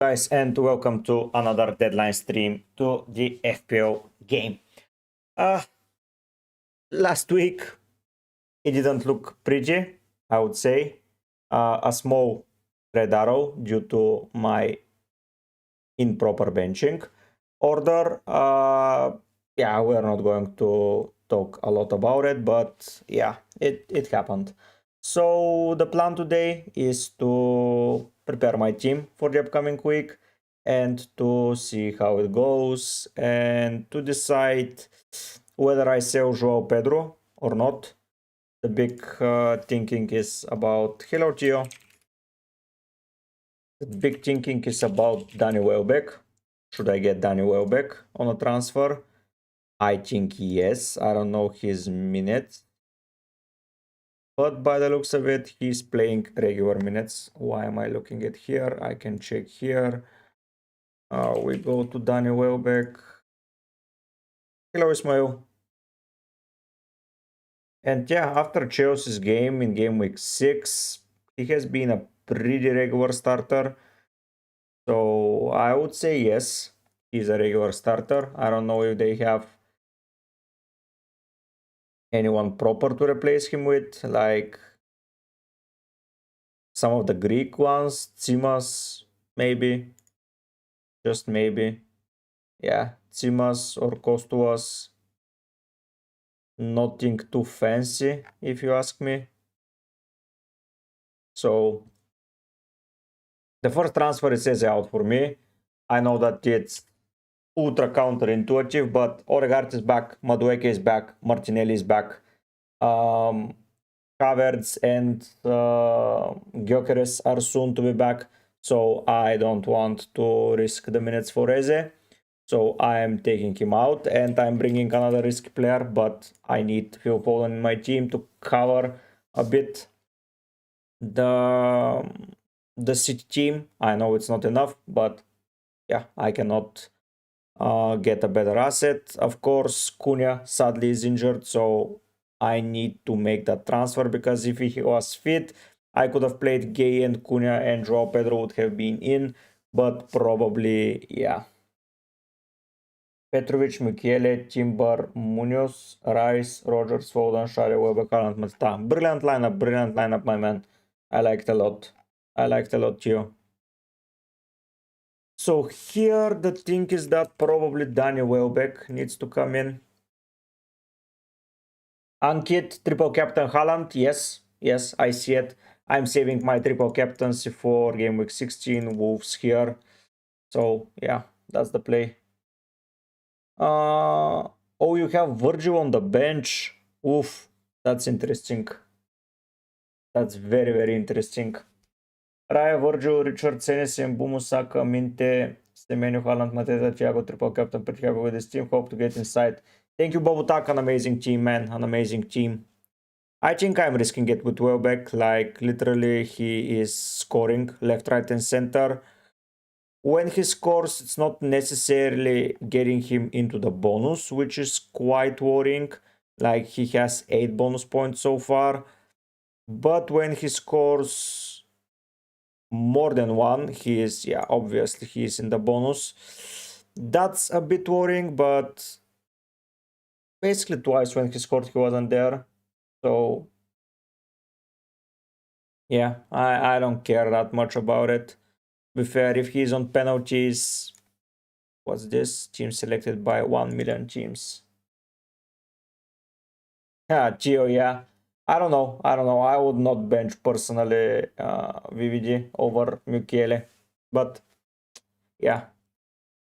Guys, and welcome to another deadline stream to the FPL game. Last week it didn't look pretty, I would say. A small red arrow due to my improper benching order. Yeah, we're not going to talk a lot about it, but yeah, it happened. So the plan today is to prepare my team for the upcoming week and to see how it goes and to decide whether I sell Joao Pedro or not. The big thinking is about hello Gio. The big thinking is about Danny Welbeck. Should I get Danny Welbeck on a transfer? I think yes. I don't know his minutes, but by the looks of it, he's playing regular minutes. Why am I looking at here? I can check here. We go to Danny Welbeck. Hello, Ismail. And yeah, after Chelsea's game in game week 6, he has been a pretty regular starter. So I would say yes, he's a regular starter. I don't know if they have anyone proper to replace him with, like some of the Greek ones, Tsimas, maybe, just maybe. Yeah, Tsimas or Kostuas, nothing too fancy, if you ask me. So the first transfer is Eze out for me. I know that it's ultra counterintuitive, but Odegaard is back, Madueke is back, Martinelli is back. Havertz and Gyökeres are soon to be back, so I don't want to risk the minutes for Eze. So I am taking him out and I'm bringing another risky player, but I need Phil Foden in my team to cover a bit the City team. I know it's not enough, but yeah, I cannot get a better asset. Of course, Cunha sadly is injured, so I need to make that transfer because if he was fit, I could have played Gay and Cunha and Joao Pedro would have been in, but probably, yeah. Petrovic, Michele, Timber, Munoz, Rice, Rogers, Foden, Shire, Weber, Haaland, Mata. Brilliant lineup, my man. I liked a lot. I liked a lot, Gio. So here the thing is that probably Danny Welbeck needs to come in. Ankit, triple captain Haaland, yes, I see it. I'm saving my triple captaincy for game week 16, Wolves here. So yeah, that's the play. Oh, you have Virgil on the bench. Oof, that's interesting. That's very, very interesting. Raya, Virgil, Richard, Senesi, Mbumo, Saka, Minte, Semenyo, Haaland, Mateta, Thiago, triple captain, pretty happy with this team. Hope to get inside. Thank you, Bobutak, an amazing team, man, an amazing team. I think I'm risking it with Welbeck, like literally he is scoring left, right and center. When he scores, it's not necessarily getting him into the bonus, which is quite worrying. Like he has 8 bonus points so far. But when he scores more than one, he is, yeah, obviously he is in the bonus. That's a bit worrying, but basically twice when he scored, he wasn't there. So yeah, I don't care that much about it. To be fair, if he's on penalties, what's this? Team selected by 1 million teams. Yeah, Gio, yeah. I don't know. I would not bench personally VVD over Michele. But yeah.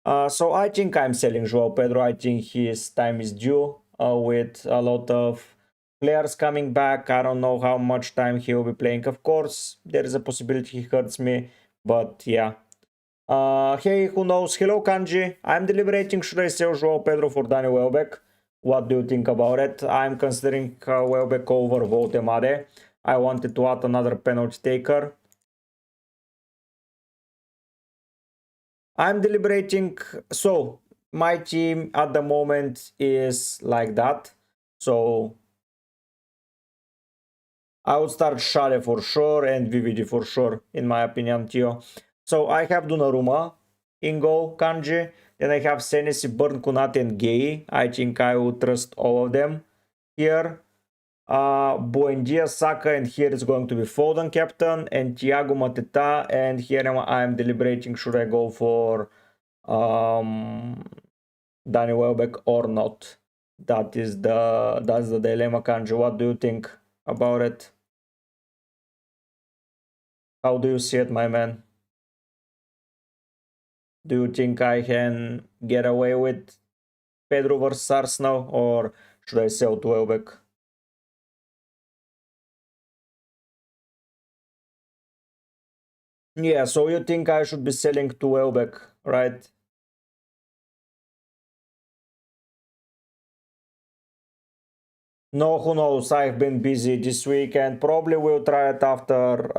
So I think I'm selling Joao Pedro. I think his time is due with a lot of players coming back. I don't know how much time he will be playing. Of course, there is a possibility he hurts me. But yeah. Hey, who knows? Hello, Kanji. I'm deliberating should I sell Joao Pedro for Danny Welbeck. What do you think about it? I'm considering Welbeck over Voltemade. I wanted to add another penalty taker. I'm deliberating. So, my team at the moment is like that. So, I would start Shale for sure and VVD for sure, in my opinion, Tio. So I have Donnarumma in goal, Kanji. Then I have Senesi, Burn, Kunate, and Gay. I think I will trust all of them here. Buendia, Saka, and here it's going to be Foden captain, and Thiago Mateta, and here I'm deliberating should I go for Danny Welbeck or not. That's the dilemma, Kanji. What do you think about it? How do you see it, my man? Do you think I can get away with Pedro versus Arsenal, or should I sell to Welbeck? Yeah, so you think I should be selling to Welbeck, right? No, who knows? I've been busy this week and probably will try it after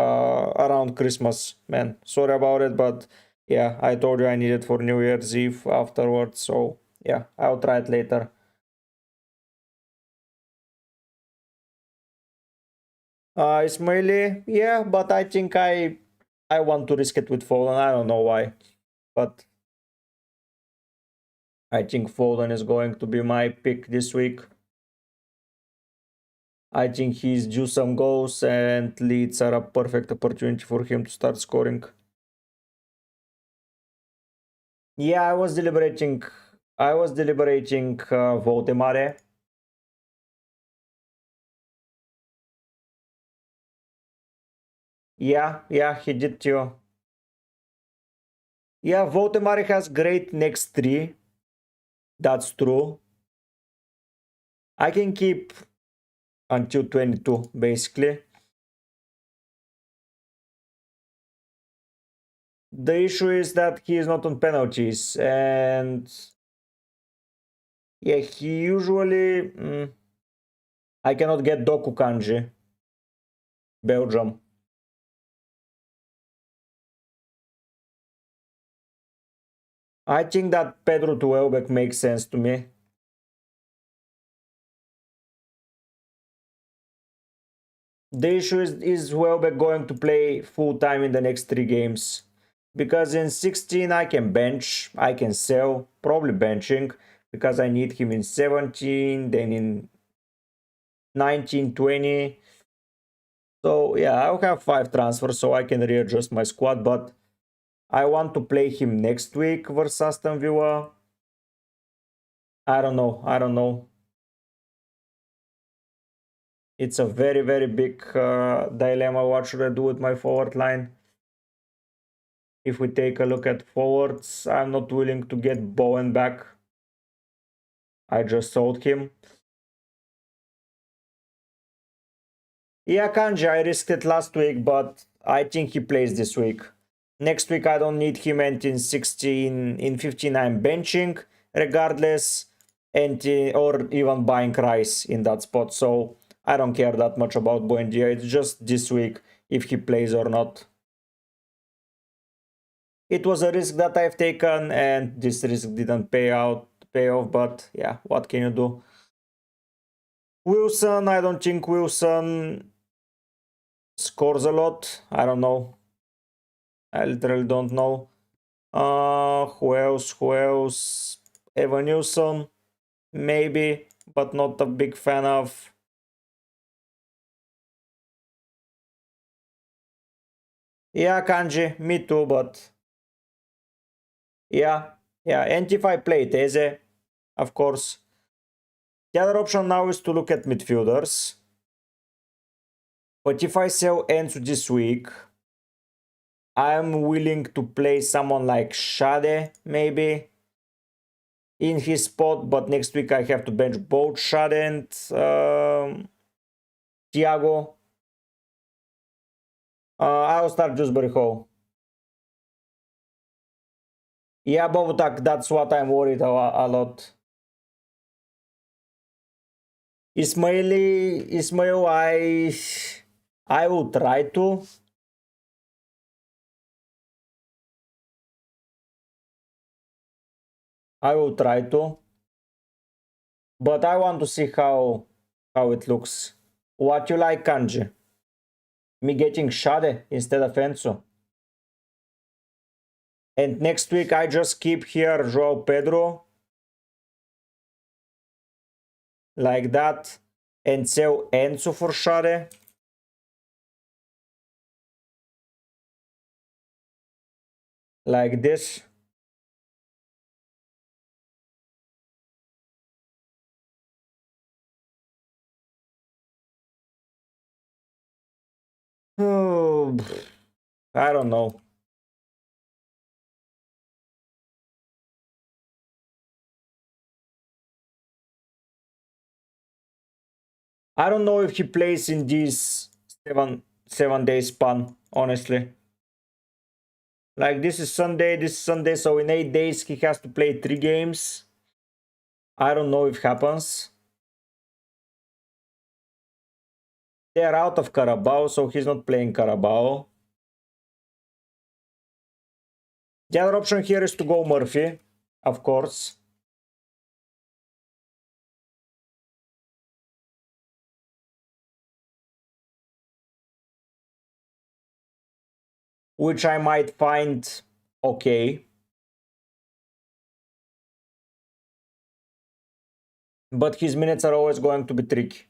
around Christmas, man. Sorry about it, but yeah, I told you I need it for New Year's Eve afterwards, so yeah, I'll try it later. Ismaili, yeah, but I think I want to risk it with Foden. I don't know why, but I think Foden is going to be my pick this week. I think he's due some goals and Leeds are a perfect opportunity for him to start scoring. Yeah, I was deliberating. Votemare. Yeah, he did too. Yeah, Votemare has great next three. That's true. I can keep until 22, basically. The issue is that he is not on penalties, and yeah, he usually. I cannot get Doku Kanji. Belgium. I think that Pedro to Welbeck makes sense to me. The issue is Welbeck going to play full time in the next 3 games? Because in 16 I can bench, I can sell, probably benching, because I need him in 17, then in 19, 20. So yeah, I'll have 5 transfers so I can readjust my squad, but I want to play him next week versus Aston Villa. I don't know. It's a very, very big dilemma. What should I do with my forward line? If we take a look at forwards, I'm not willing to get Bowen back. I just sold him. Yeah, Kanji, I risked it last week, but I think he plays this week. Next week I don't need him, and in 16, in 15 I'm benching regardless, and or even buying Rice in that spot. So I don't care that much about Buendia. It's just this week if he plays or not. It was a risk that I've taken, and this risk didn't pay off. But yeah, what can you do? Wilson, I don't think Wilson scores a lot. I don't know. I literally don't know. Who else? Who else? Evan Nilsson, maybe, but not a big fan of. Yeah, Kanji, me too, but yeah. And if I play Teze, of course. The other option now is to look at midfielders. But if I sell Enzo this week, I'm willing to play someone like Shade, maybe, in his spot, but next week I have to bench both Shade and Thiago. I'll start Dewsbury Hall. Yeah, Bovutak, that's what I'm worried a lot. Ismail, I will try to. I will try to. But I want to see how it looks. What you like, Kanji? Me getting Shade instead of Enzo? And next week I just keep here Joao Pedro. Like that. And sell Enzo for Shade. Like this. Oh, I don't know. I don't know if he plays in this seven day span, honestly. Like this is Sunday, so in 8 days he has to play 3 games. I don't know if it happens. They're out of Carabao, so he's not playing Carabao. The other option here is to go Murphy, of course. Which I might find okay. But his minutes are always going to be tricky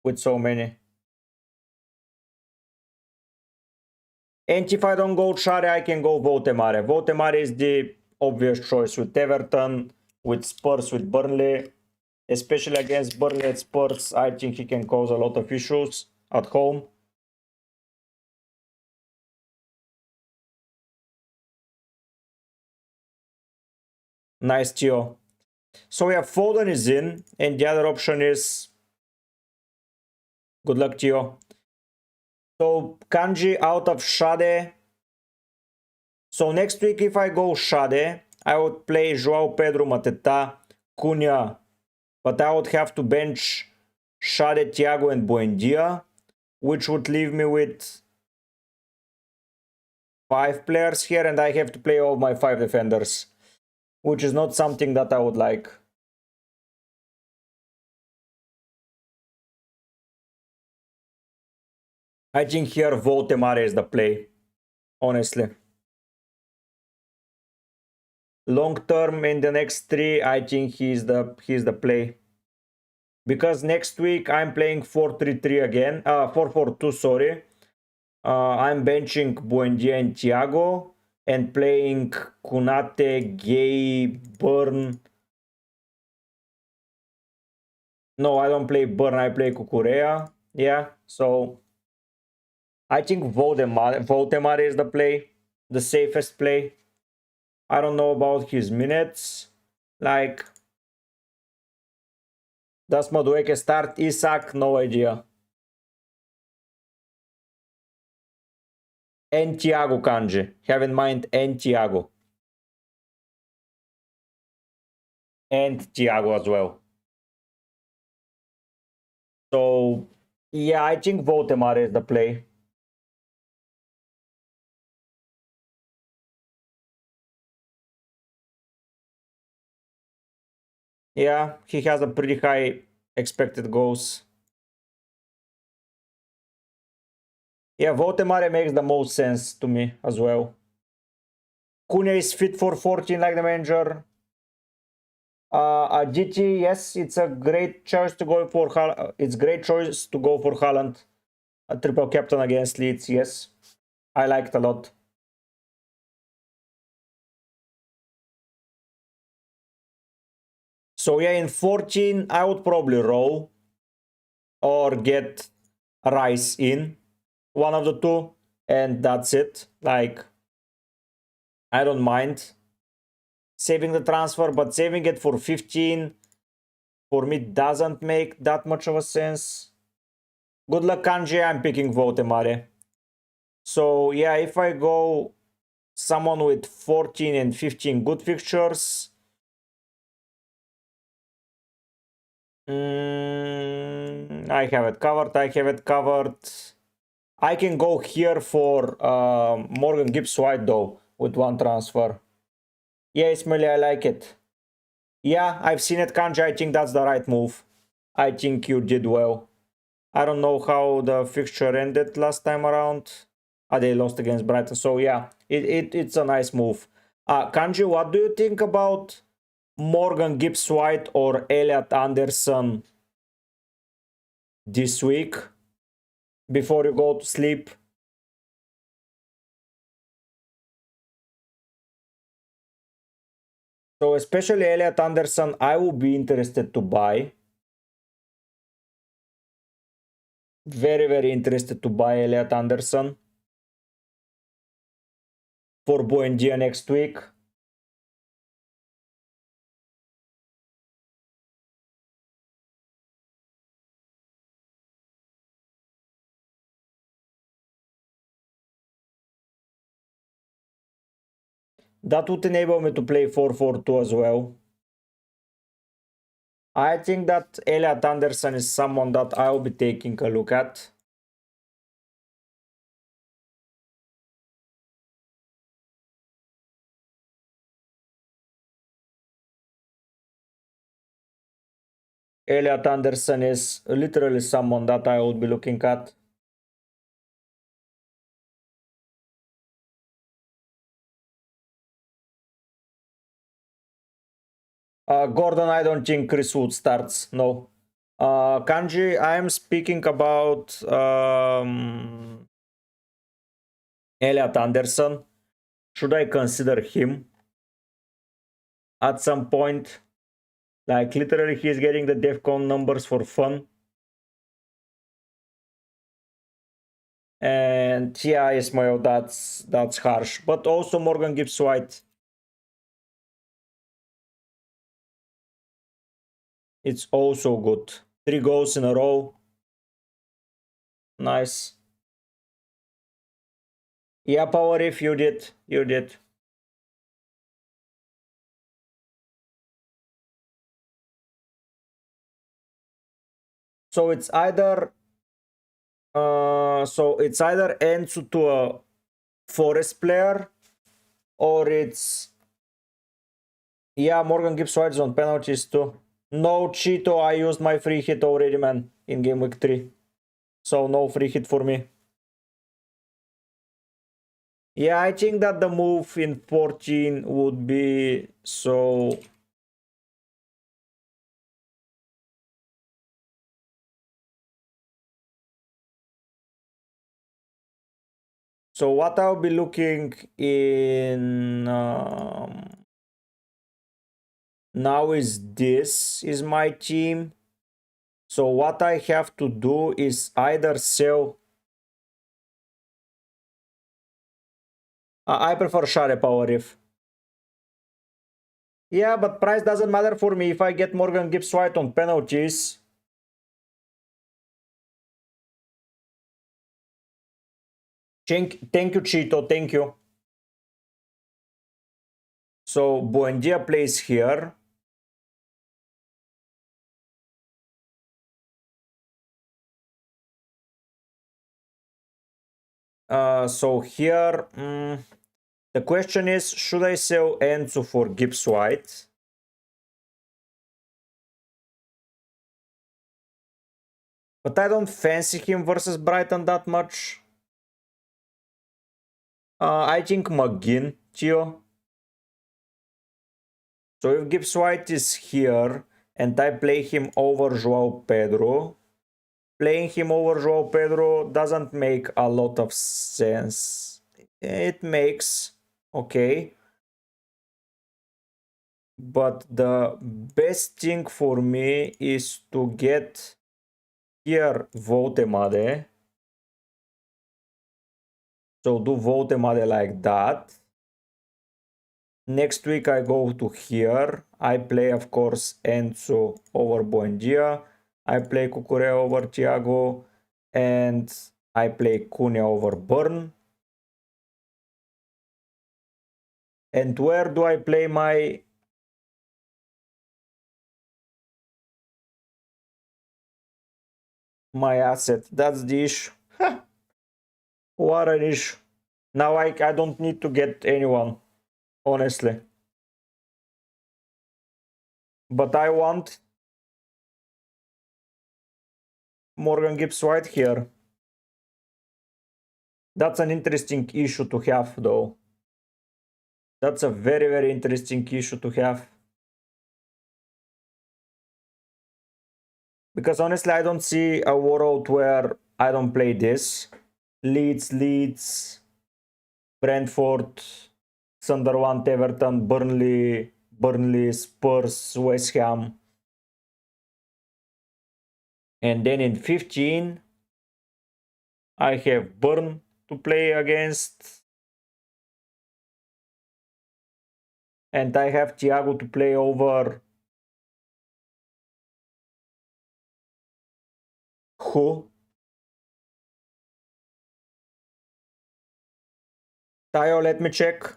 with so many. And if I don't go Share, I can go Votemare. Votemare is the obvious choice with Everton, with Spurs, with Burnley. Especially against Burnley at Spurs, I think he can cause a lot of issues at home. Nice, Theo. So we have Foden is in, and the other option is... Good luck, Theo. So Kanji out of Shade. So next week, if I go Shade, I would play Joao Pedro, Mateta, Cunha, but I would have to bench Shade, Thiago, and Buendia, which would leave me with 5 players here, and I have to play all my 5 defenders, which is not something that I would like. I think here Votemare is the play, honestly. Long term in the next 3, I think he's the play. Because next week I'm playing 4-3-3 again, 4-4-2, sorry. I'm benching Buendia and Thiago and playing Kunate, Gay, Burn. No, I don't play Burn, I play Kukurea. Yeah, so I think Votemare is the play, the safest play. I don't know about his minutes. Like, does Madueke start? Isak? No idea. And Thiago Kanji. Have in mind and Thiago. And Thiago as well. So, yeah, I think Votemare is the play. Yeah, he has a pretty high expected goals. Yeah, Votemare makes the most sense to me as well. Cunha is fit for 14 like the manager. GT, yes, it's a great choice to go for it's great choice to go for Haaland. A triple captain against Leeds, yes. I liked a lot. So yeah, in 14, I would probably roll or get Rice in, one of the two, and that's it. Like, I don't mind saving the transfer, but saving it for 15 for me doesn't make that much of a sense. Good luck, Kanji. I'm picking Votemare. So yeah, if I go someone with 14 and 15 good fixtures, I have it covered. I can go here for Morgan Gibbs White though with 1 transfer. Yeah, Ismaili, I like it. Yeah, I've seen it, Kanji. I think that's the right move. I think you did well. I don't know how the fixture ended last time around. They lost against Brighton. So yeah, it's a nice move. Kanji, what do you think about Morgan Gibbs-White or Elliot Anderson this week before you go to sleep? So especially Elliot Anderson, I would be interested to buy. Very, very interested to buy Elliot Anderson for Buendia next week. That would enable me to play 4-4-2 as well. I think that Elliot Anderson is someone that I'll be taking a look at. Elliot Anderson is literally someone that I would be looking at. Gordon, I don't think Chris Wood starts. No. Kanji, I am speaking about Elliot Anderson. Should I consider him at some point? Like literally he's getting the DEFCON numbers for fun. And yeah, Ismail, that's harsh. But also Morgan Gibbs-White. It's also good. 3 goals in a row. Nice. Yeah, Power if you did. You did. So it's either Ensu to a Forest player, or it's Morgan Gibbs-White on penalties too. No Cheeto, I used my free hit already, man, in game week 3. So no free hit for me. Yeah, I think that the move in 14 would be so... So what I'll be looking in now is this is my team. So what I have to do is either sell... I prefer Share Power if. Yeah, but price doesn't matter for me if I get Morgan Gibbs-White on penalties. Thank you, Cheeto, thank you. So Buendia plays here. So here, the question is, should I sell Enzo for Gibbs-White? But I don't fancy him versus Brighton that much. I think McGinn, Gio. So if Gibbs-White is here and I play him over Joao Pedro, playing him over Joao Pedro doesn't make a lot of sense. It makes, okay. But the best thing for me is to get here Votemade. So do Votemade like that. Next week I go to here. I play, of course, Enzo over Buendia. I play Cucurella over Thiago. And I play Cunha over Burn. And where do I play my... asset? That's the issue. What an issue. Now I don't need to get anyone, honestly. But I want Morgan Gibbs-White here. That's an interesting issue to have, though. That's a very, very interesting issue to have. Because honestly, I don't see a world where I don't play this. Leeds, Brentford, Sunderland, Everton, Burnley, Spurs, West Ham. And then in 15, I have Burn to play against. And I have Thiago to play over. Who? Tayo, let me check.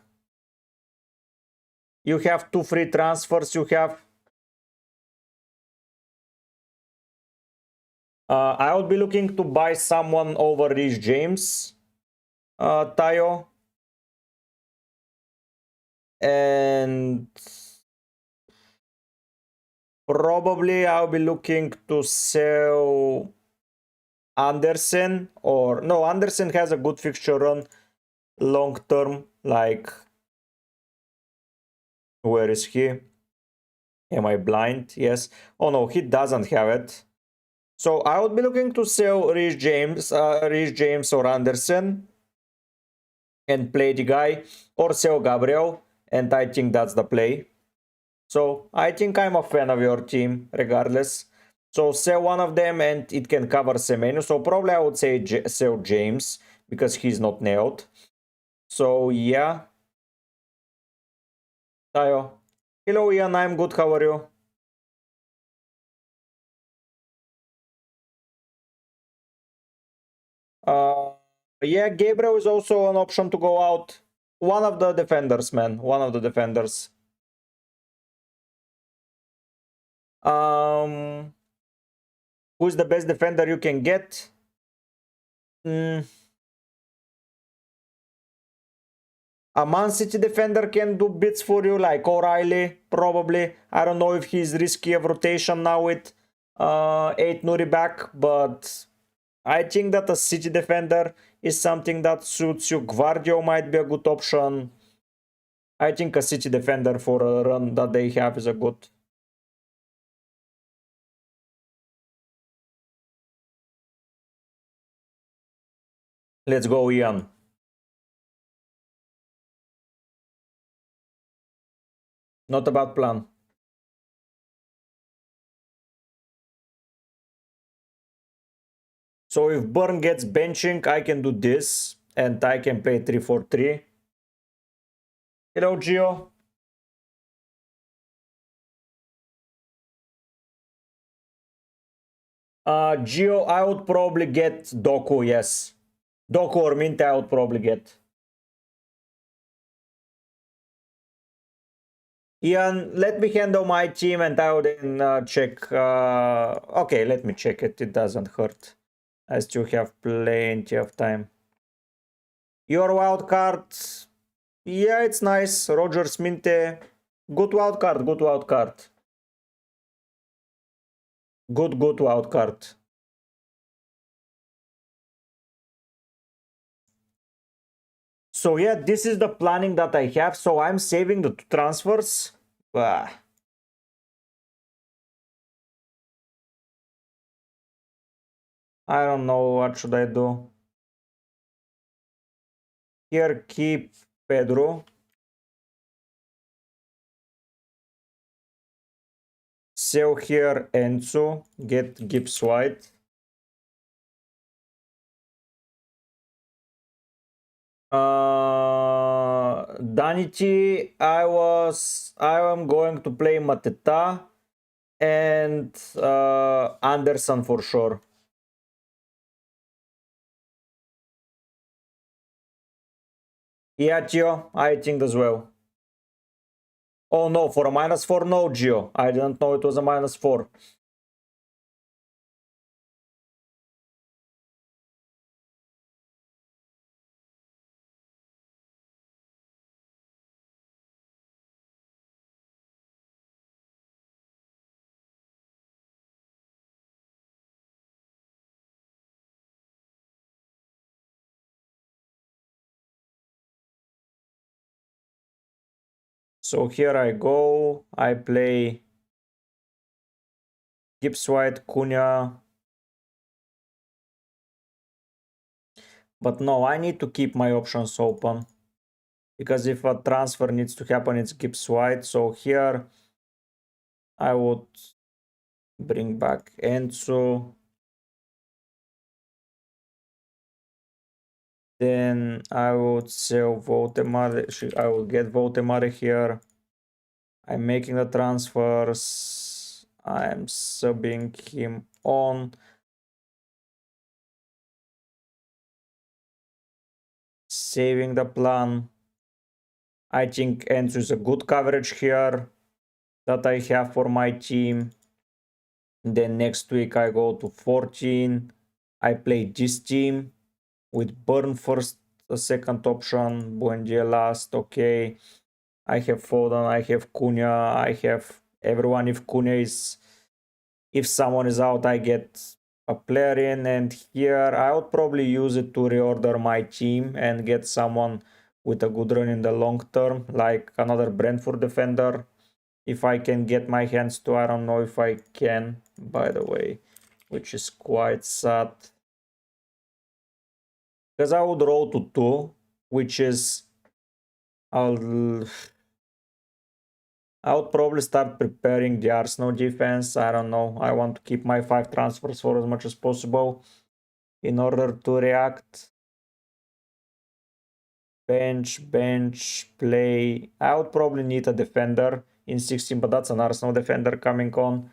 You have 2 free transfers. You have. I would be looking to buy someone over Rhys James, Tayo. And probably I'll be looking to sell Anderson, or no, Anderson has a good fixture run long term. Like, where is he? Am I blind? Yes. Oh no, he doesn't have it. So I would be looking to sell Rhys James or Anderson and play the guy, or sell Gabriel, and I think that's the play. So I think I'm a fan of your team regardless. So sell one of them and it can cover Semenyo. So probably I would say sell James because he's not nailed. So yeah. Tayo. Hello Ian, I'm good. How are you? Uh, yeah, Gabriel is also an option to go out. One of the defenders, man. One of the defenders. Um, who's the best defender you can get? Mm, a Man City defender can do bits for you, like O'Reilly, probably. I don't know if he's risky of rotation now with 8 Nuri back, but I think that a City defender is something that suits you. Guardio might be a good option. I think a City defender for a run that they have is a good. Let's go, Ian. Not a bad plan. So if Burn gets benching, I can do this, and I can play 3-4-3. Hello, Gio. Gio, I would probably get Doku, yes. Doku or Mint, I would probably get. Ian, let me handle my team and I would then check. Okay, let me check it. It doesn't hurt. I still have plenty of time. Your wild card. Yeah, it's nice. Rogers Minte. Good wild card, good wild card. Good wild card. So yeah, this is the planning that I have. So I'm saving the 2 transfers. I don't know what should I do. Here, keep Pedro. Sell here Enzo. Get Gibbs White. Danity, I am going to play Mateta and Anderson for sure. Yeah, Gio, I think as well. Oh no, for a -4, no, Gio. I didn't know it was a -4. So here I go, I play Gibbs White, Cunha. But no, I need to keep my options open. Because if a transfer needs to happen, it's Gibbs White. So here I would bring back Enzo. Then I would sell Votemare. I will get Votemare here. I'm making the transfers. I'm subbing him on. Saving the plan. I think Enzo is a good coverage here that I have for my team. Then next week I go to 14. I play this team with Burn first, a second option, Buendia last, okay. I have Foden, I have Cunha, I have everyone. If Cunha is, if someone is out, I get a player in, and here I would probably use it to reorder my team and get someone with a good run in the long term, like another Brentford defender. If I can get my hands to, I don't know if I can, by the way, which is quite sad. Because I would roll to 2, which is, I would probably start preparing the Arsenal defense. I don't know. I want to keep my 5 transfers for as much as possible in order to react. Bench, play. I would probably need a defender in 16, but that's an Arsenal defender coming on.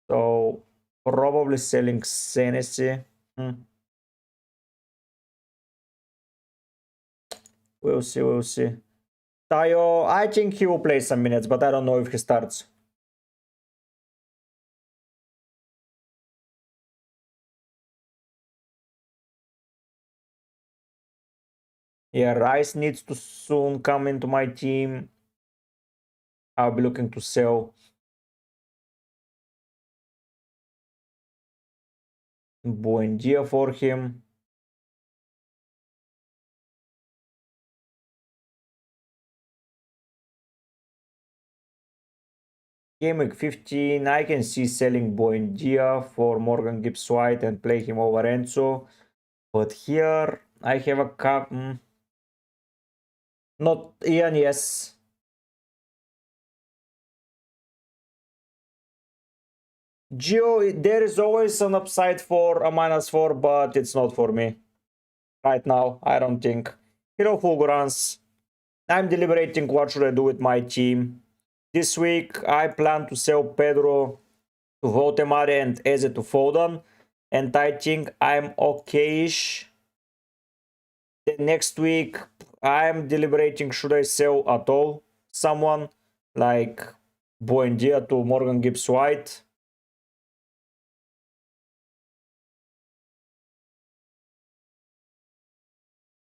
So probably selling Senesi. We'll see, we'll see. Tayo, I think he will play some minutes, but I don't know if he starts. Yeah, Rice needs to soon come into my team. I'll be looking to sell Buendia for him. Game week 15, I can see selling Buendia for Morgan Gibbs White and play him over Enzo. But here I have a cup. Not Ian, yes. Geo, there is always an upside for a -4, but it's not for me. Right now, I don't think. Hero Fulgurance. I'm deliberating what should I do with my team. This week, I plan to sell Pedro to Votemare and Eze to Foden. And I think I'm okay-ish. Then next week, I'm deliberating should I sell at all someone like Buendia to Morgan Gibbs White.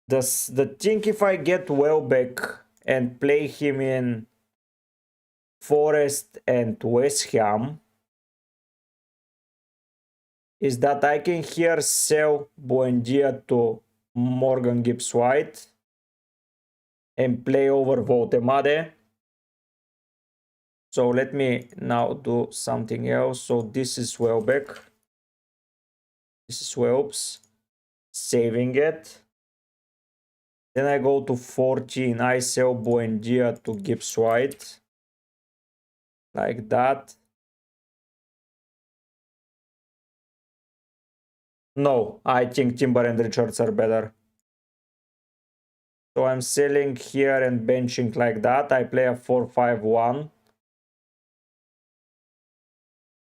The thing, if I get Welbeck and play him in Forest and West Ham, is that I can here sell Buendia to Morgan Gibbs White and play over Votemade. So let me now do something else. So this is Welbeck. This is Welbs. Saving it. Then I go to 14. I sell Buendia to Gibbs White. Like that. No, I think Timber and Richards are better. So I'm selling here and benching like that. I play a 4-5-1.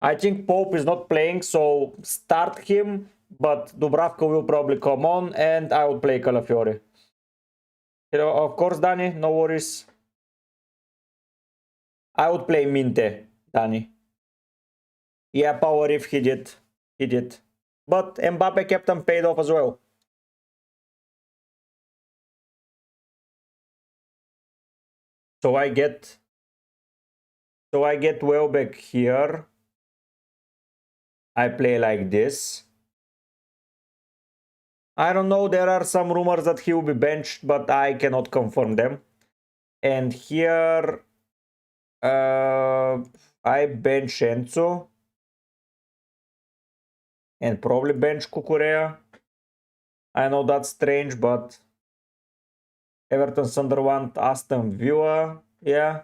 I think Pope is not playing, so start him, but Dubravka will probably come on, and I will play Calafiore. You know, of course, Danny, no worries. I would play Minte, Danny. Yeah, power if he did. He did. But Mbappe captain paid off as well. So I get Welbeck here. I play like this. I don't know, there are some rumors that he will be benched, but I cannot confirm them. And here I bench Enzo. And probably bench Cucurella. I know that's strange, but Everton, Sunderland, Aston Villa, yeah.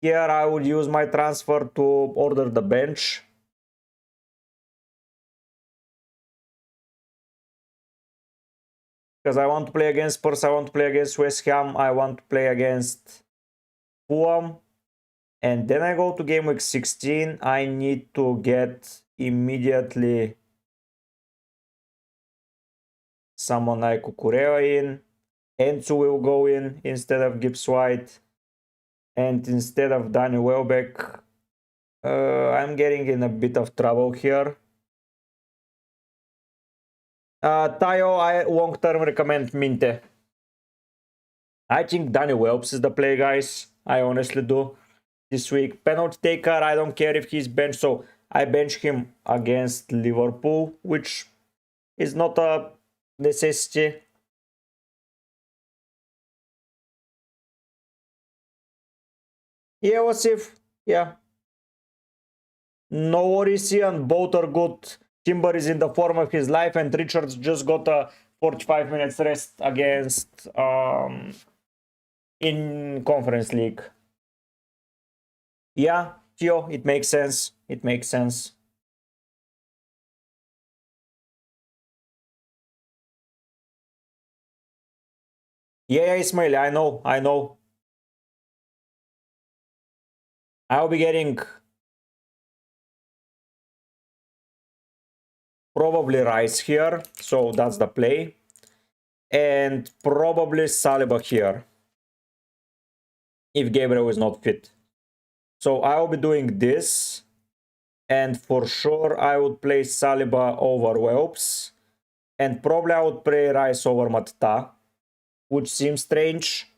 Here I would use my transfer to order the bench. Because I want to play against Spurs, I want to play against West Ham, I want to play against Fulham. And then I go to game week 16. I need to get immediately someone like Cucurella in. Enzo will go in instead of Gibbs White. And instead of Danny Welbeck, I'm getting in a bit of trouble here. Tayo, I long-term recommend Minte. I think Danny Welbeck is the play, guys. I honestly do. This week. Penalty taker, I don't care if he's benched. So I bench him against Liverpool, which is not a necessity. Yeah, what's if? Yeah. No worries, Ian. Both are good. Timber is in the form of his life, and Richards just got a 45 minutes rest against in Conference League. Yeah, Theo, it makes sense. It makes sense. Yeah, Ismail, I know. I'll be getting probably Rice here, so that's the play. And probably Saliba here, if Gabriel is not fit. So I'll be doing this. And for sure, I would play Saliba over Welps. And probably I would play Rice over Mateta, which seems strange.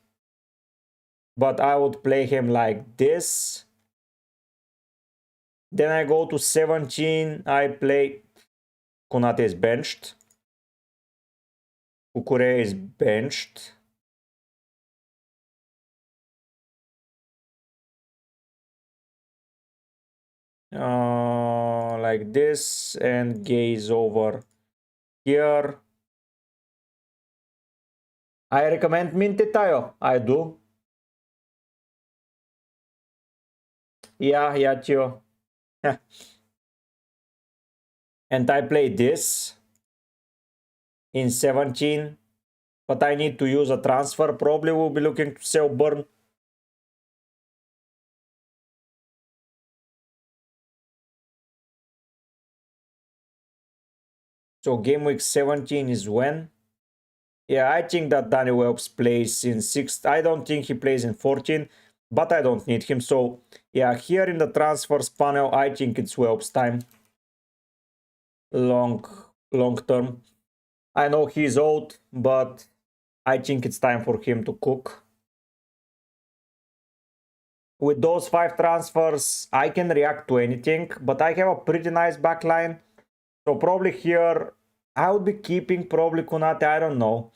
But I would play him like this. Then I go to 17. I play Konate is benched. Cucurella is benched. Like this, and gaze over here. I recommend Minte, Tayo. I do. Yeah, Tio. And I play this in 17. But I need to use a transfer. Probably will be looking to sell Burn. So game week 17 is when? Yeah, I think that Danny Welps plays in 6. I don't think he plays in 14, but I don't need him. So yeah, here in the transfers panel, I think it's Welps time. Long term. I know he's old, but I think it's time for him to cook. With those 5 transfers, I can react to anything, but I have a pretty nice backline. So probably here, I would be keeping probably Konate, I don't know.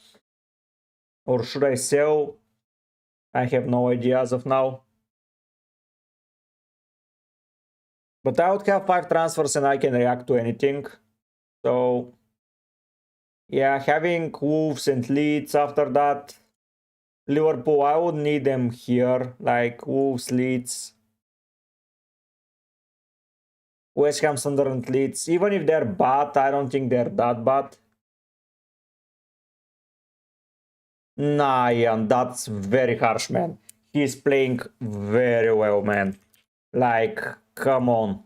Or should I sell? I have no idea as of now. But I would have 5 transfers and I can react to anything. So yeah, having Wolves and Leeds after that. Liverpool, I would need them here. Like Wolves, Leeds. West Ham, Sunderland, Leeds. Even if they're bad, I don't think they're that bad. Nah, Ian, that's very harsh, man. He's playing very well, man. Like, come on.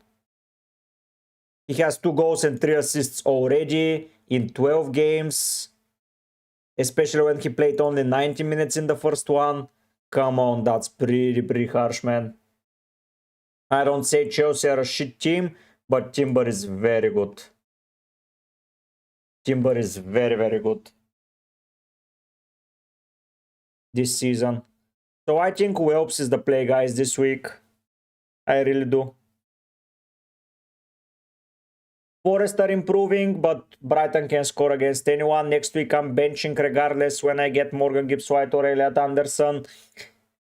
He has 2 goals and 3 assists already in 12 games. Especially when he played only 90 minutes in the first one. Come on, that's pretty harsh, man. I don't say Chelsea are a shit team, but Timber is very good. Timber is very good this season. So I think Welps is the play, guys, this week. I really do. Forest are improving, but Brighton can score against anyone. Next week I'm benching regardless when I get Morgan Gibbs White or Elliot Anderson.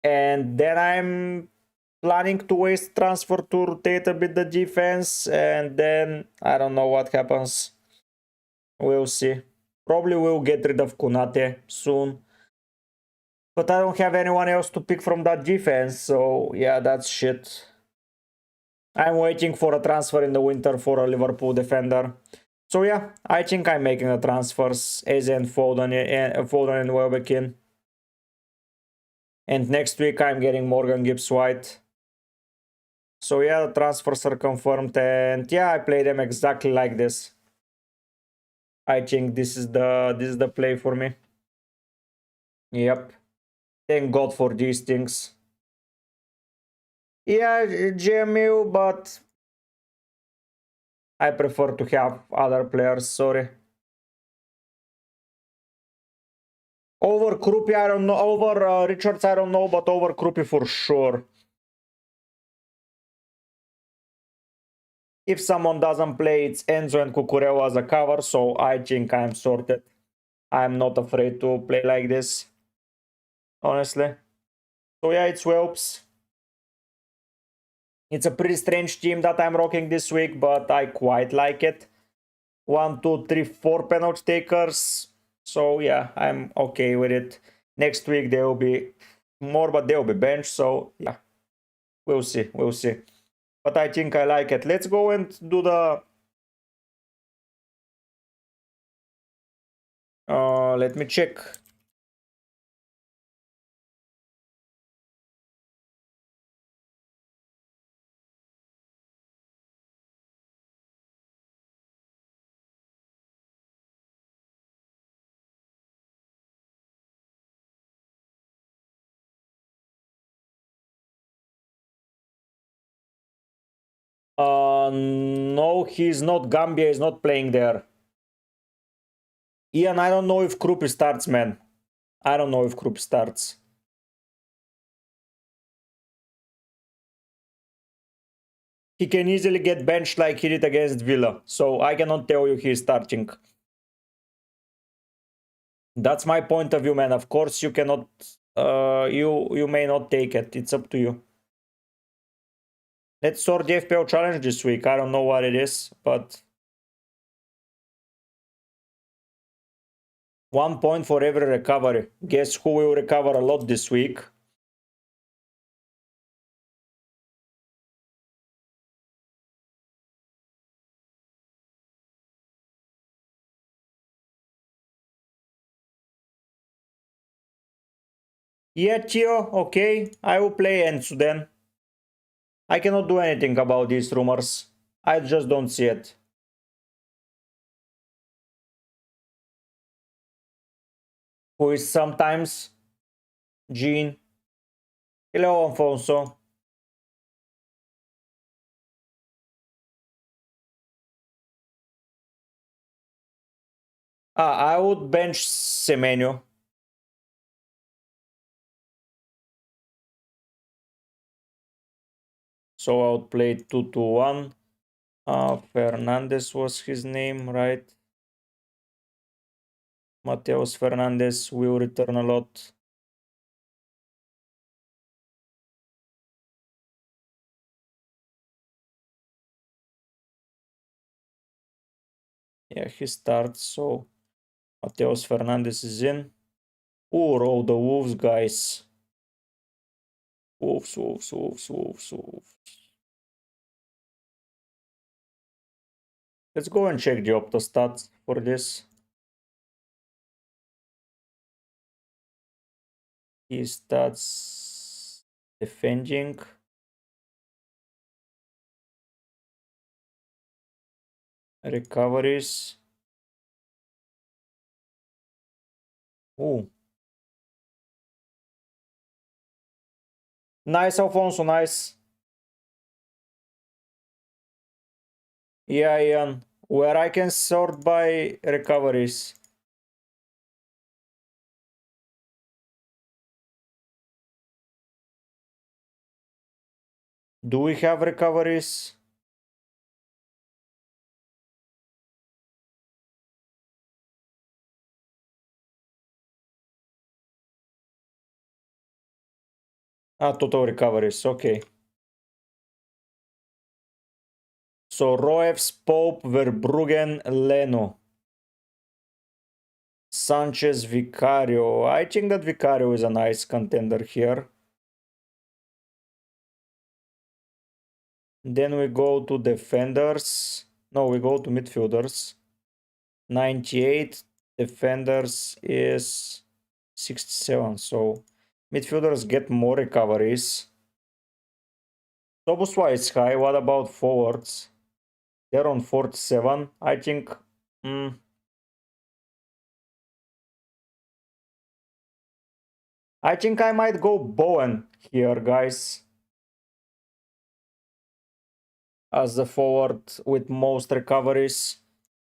And then I'm planning to waste transfer to rotate a bit the defense, and then I don't know what happens. We'll see. Probably we'll get rid of Konate soon. But I don't have anyone else to pick from that defense, so yeah, that's shit. I'm waiting for a transfer in the winter for a Liverpool defender. So yeah, I think I'm making the transfers. Eze and Foden and Welbeck in. And next week I'm getting Morgan Gibbs-White. So yeah, the transfers are confirmed, and yeah, I play them exactly like this. I think this is the play for me. Yep. Thank God for these things. Yeah, GMU, but I prefer to have other players, sorry. Over Krupi, I don't know. Over Richards, I don't know, but over Krupi for sure. If someone doesn't play, it's Enzo and Cucurella as a cover, so I think I'm sorted. I'm not afraid to play like this, honestly. So yeah, it's Welps. It's a pretty strange team that I'm rocking this week, but I quite like it. 1, 2, 3, 4 penalty takers. So yeah, I'm okay with it. Next week there will be more, but they will be benched. So yeah, we'll see. We'll see. But I think I like it. Let's go and do the... let me check. No, he's not. Gambia is not playing there. Ian, I don't know if Krupi starts, man. I don't know if Krupi starts. He can easily get benched like he did against Villa. So I cannot tell you he's starting. That's my point of view, man. Of course, you cannot... you may not take it. It's up to you. Let's sort the FPL challenge this week. I don't know what it is, but... 1 point for every recovery. Guess who will recover a lot this week? Yeah, Tio, okay. I will play Ensu then. I cannot do anything about these rumors. I just don't see it. Who is sometimes? Jean. Hello, Alfonso. I would bench Semenyo. So I would play 2-2-1. Fernandez was his name, right? Mateus Fernandez will return a lot. Yeah, he starts, so Mateus Fernandez is in. Ooh, roll the Wolves, guys. Wolves, Wolves, Wolves, Wolves, Wolves. Let's go and check the Opta stats for this. His stats defending. Recoveries. Ooh. Nice, Alfonso, nice. Yeah, Ian. Where I can sort by recoveries. Do we have recoveries? Total recoveries, okay. So Roefs, Pope, Verbruggen, Leno. Sanchez, Vicario. I think that Vicario is a nice contender here. Then we go to defenders. No, we go to midfielders. 98. Defenders is 67. So midfielders get more recoveries. Soboswa is high. What about forwards? They're on 47. I think. I think I might go Bowen here, guys. As the forward with most recoveries.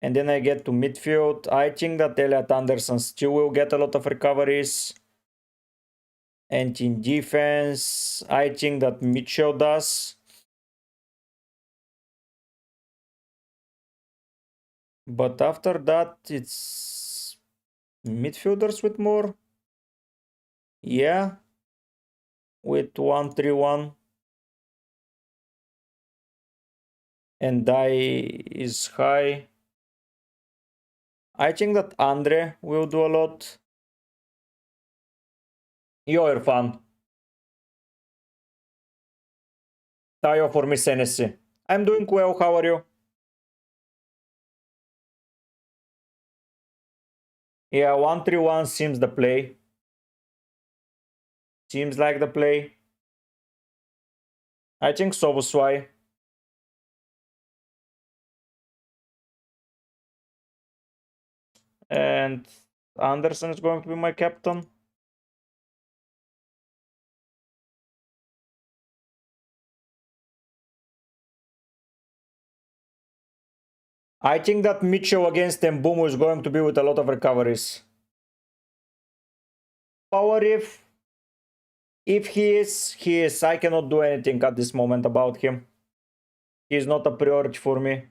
And then I get to midfield. I think that Elliot Anderson still will get a lot of recoveries. And in defense, I think that Mitchell does. But after that, it's midfielders with more. Yeah. With 131. And I is high. I think that Andre will do a lot. Yo, Irfan. Tayo for me, Senesi. I'm doing well, how are you? Yeah, 131 seems the play. Seems like the play. I think Soboswai. And Anderson is going to be my captain. I think that Mitchell against Mbumu is going to be with a lot of recoveries. Power if he is, he is. I cannot do anything at this moment about him. He is not a priority for me.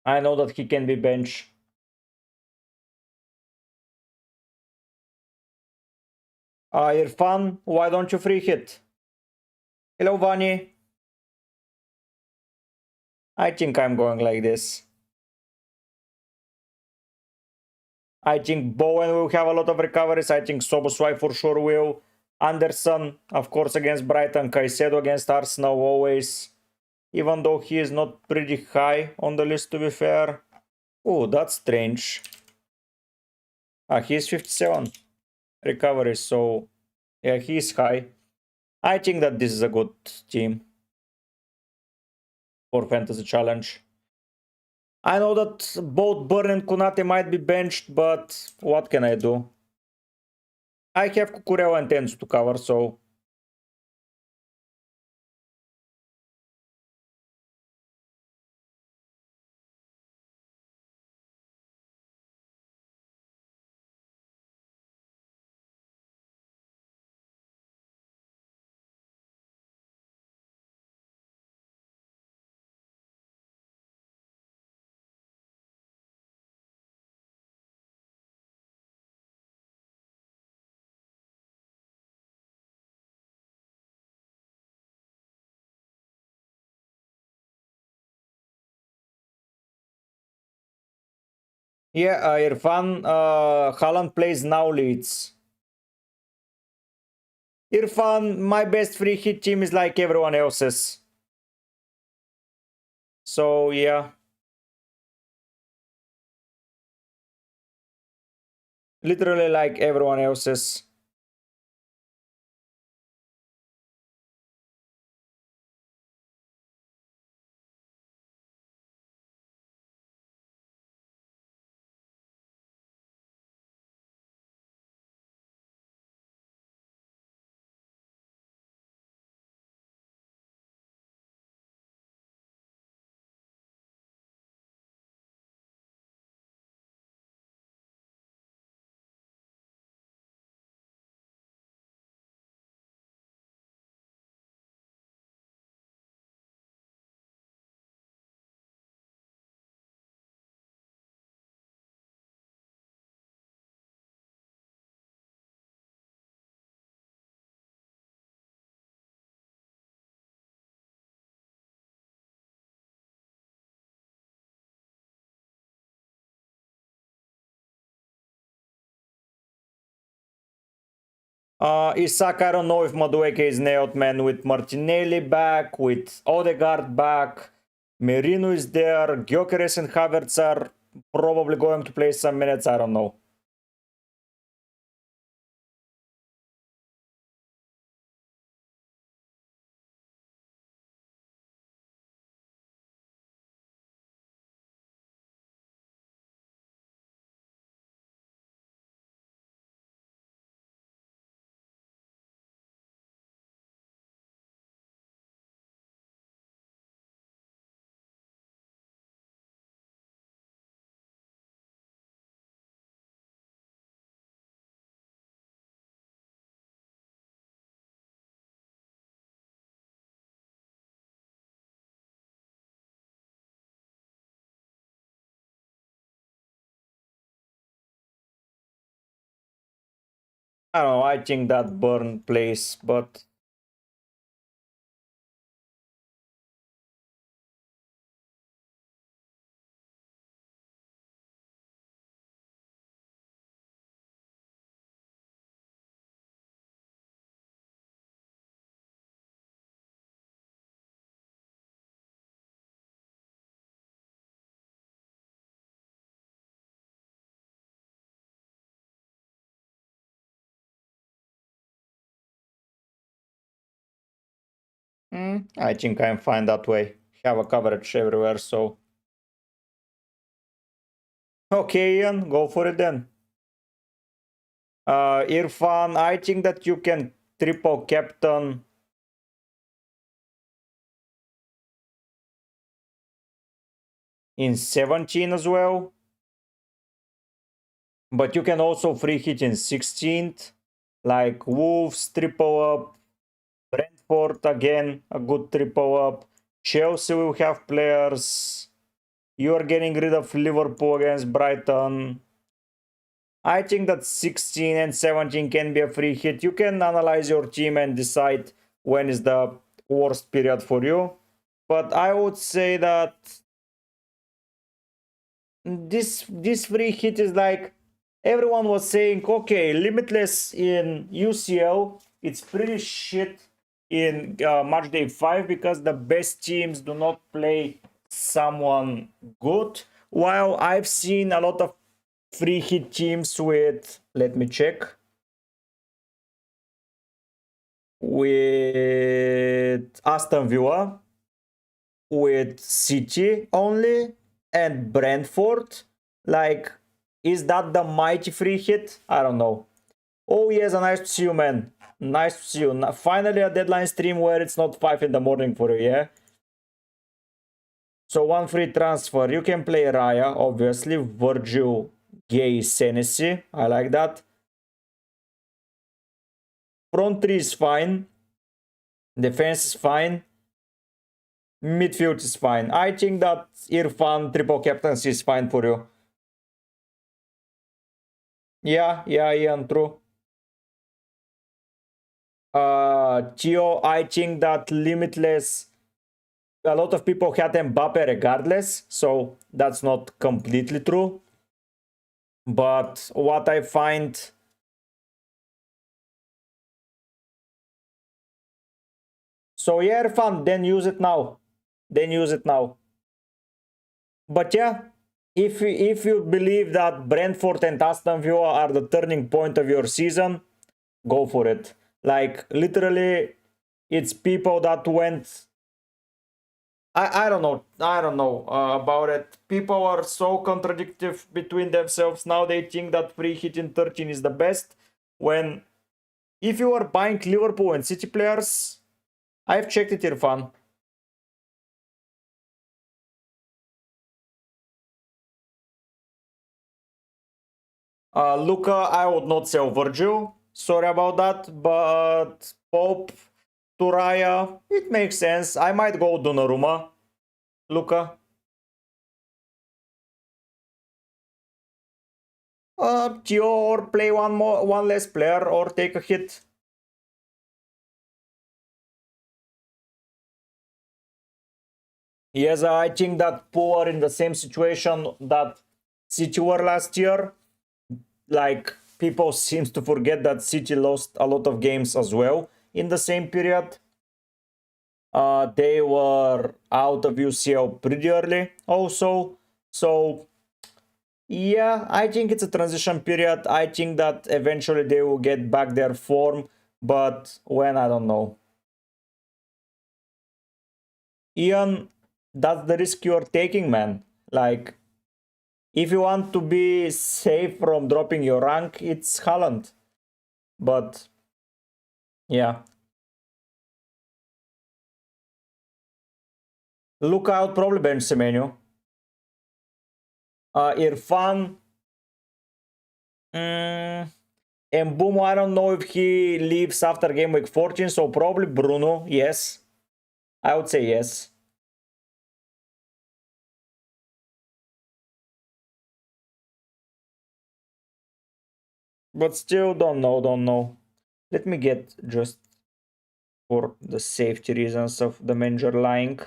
I know that he can be bench. Irfan, why don't you free hit? Hello, Vani. I think I'm going like this. I think Bowen will have a lot of recoveries. I think Soboswai for sure will. Anderson, of course, against Brighton. Caicedo against Arsenal always. Even though he is not pretty high on the list, to be fair. Oh, that's strange. He is 57 recoveries, so yeah, he is high. I think that this is a good team for Fantasy Challenge. I know that both Burn and Konate might be benched, but what can I do? I have Kukurela and Tenzu to cover, so... Yeah, Irfan, Haaland plays now Leeds. Irfan, my best free hit team is like everyone else's. So, yeah. Literally like everyone else's. Isak, I don't know if Madueke is nailed, man, with Martinelli back, with Odegaard back, Merino is there, Gyökeres and Havertz are probably going to play some minutes, I don't know. I don't know, I think that Burn plays, but I think I'm fine that way. Have a coverage everywhere, so. Okay, Ian, go for it then. Irfan, I think that you can triple captain in 17 as well. But you can also free hit in 16th. Like Wolves, triple up. Brentford, again, a good triple up. Chelsea will have players. You are getting rid of Liverpool against Brighton. I think that 16 and 17 can be a free hit. You can analyze your team and decide when is the worst period for you. But I would say that this free hit is like everyone was saying, okay, limitless in UCL, it's pretty shit in match day 5 because the best teams do not play someone good. While I've seen a lot of free hit teams with, let me check, with Aston Villa, with City only, and Brentford. Like, is that the mighty free hit? I don't know. Oh yes, nice to see you, man. Nice to see you. Finally a deadline stream where it's not 5 in the morning for you, yeah? So one free transfer. You can play Raya, obviously. Virgil, Gay, Senesi. I like that. Front 3 is fine. Defense is fine. Midfield is fine. I think that Irfan triple captaincy is fine for you. Yeah, Ian, true. Gio, I think that limitless. A lot of people had Mbappe regardless, so that's not completely true. But what I find. So yeah, Irfan, then use it now. Then use it now. But yeah, if you believe that Brentford and Aston Villa are the turning point of your season, go for it. Like literally, it's people that went. I don't know. I don't know about it. People are so contradictory between themselves now. They think that free hit in 13 is the best. When if you are buying Liverpool and City players, I've checked it, Irfan. Luca, I would not sell Virgil. Sorry about that, but Pope, Turaya, it makes sense. I might go Donnarumma, Luca. Gio, or play one less player, or take a hit. Yes, I think that Poor are in the same situation that City were last year. Like people seems to forget that City lost a lot of games as well in the same period. They were out of UCL pretty early also. So yeah, I think it's a transition period. I think that eventually they will get back their form, but when, I don't know. Ian, that's the risk you're taking, man. Like, if you want to be safe from dropping your rank, it's Haaland. But yeah. Look out, probably bench Semenyo. Irfan. And Boom, I don't know if he leaves after game week 14, so probably Bruno, yes. I would say yes. But still, don't know. Let me get just for the safety reasons of the manager lying.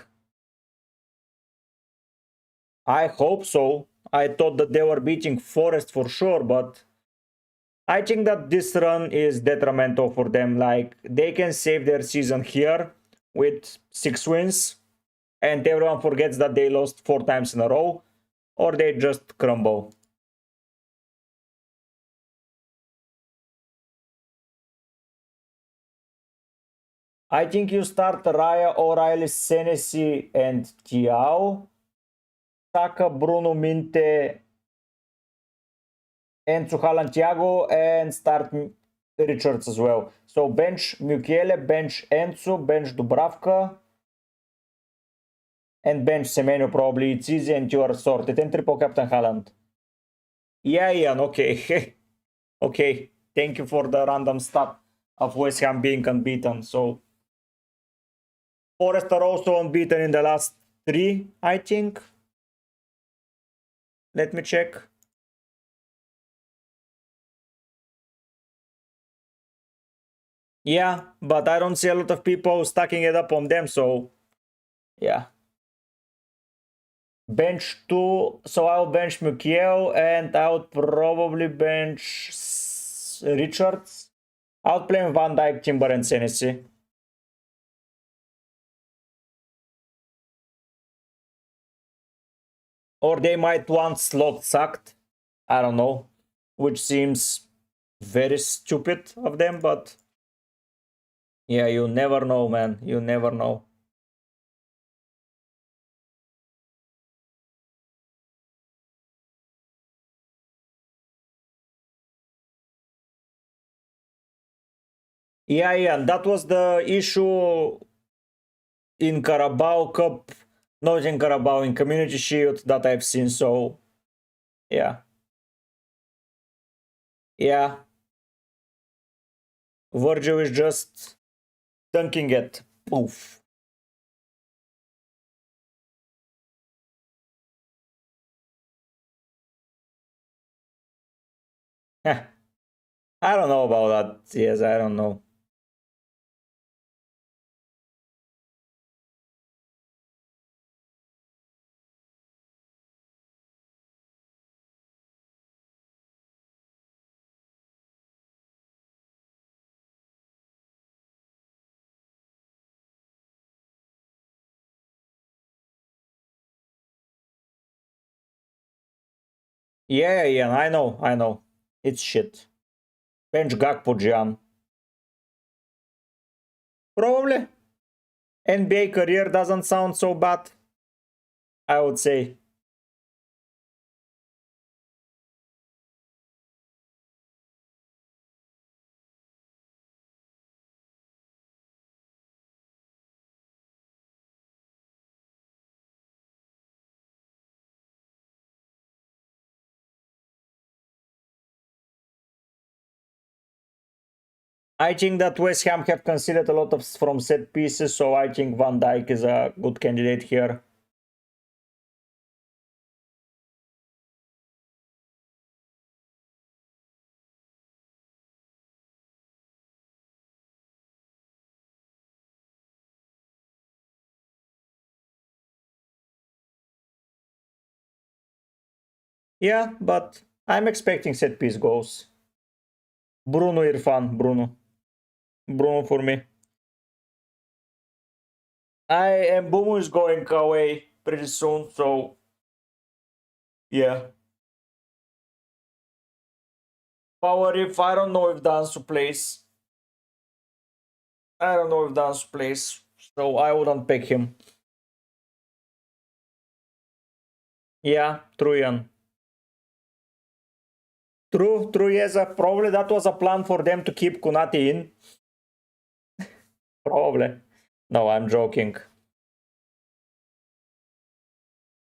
I hope so. I thought that they were beating Forest for sure, but I think that this run is detrimental for them. Like, they can save their season here with 6 wins, and everyone forgets that they lost 4 times in a row, or they just crumble. I think you start Raya, O'Reilly, Senesi, and Tiao. Saka, Bruno, Minte, and Haaland, Thiago, and start Richards as well. So bench Mukiele, bench Enzo, bench Dubravka, and bench Semenyo probably. It's easy and you are sorted. And triple captain Haaland. Yeah, Ian, okay. Okay, thank you for the random stat of West Ham being unbeaten. So Forest are also unbeaten in the last 3, I think. Let me check. Yeah, but I don't see a lot of people stacking it up on them, so yeah. Bench 2, so I'll bench Mukiel and I would probably bench Richards. I'll play Van Dijk, Timber, and Senesi. Or they might want Slot sacked. I don't know. Which seems very stupid of them, but yeah, you never know, man. You never know. Yeah, that was the issue in Carabao Cup, not in Carabao, in Community Shield that I've seen, so yeah. Yeah. Virgil is just dunking it. Oof. I don't know about that. Yes, I don't know. Yeah, I know. It's shit. Bench Gakpo, Gian. Probably. NBA career doesn't sound so bad, I would say. I think that West Ham have conceded a lot of from set pieces, so I think Van Dijk is a good candidate here. Yeah, but I'm expecting set piece goals. Bruno Irfan, Bruno. Bruno for me. And Bumu is going away pretty soon, so yeah. Power if I don't know if Dansu plays. I don't know if Dansu plays, so I wouldn't pick him. Yeah, true, Ian. True, yes. Probably that was a plan for them to keep Kunati in. Probably. No, I'm joking.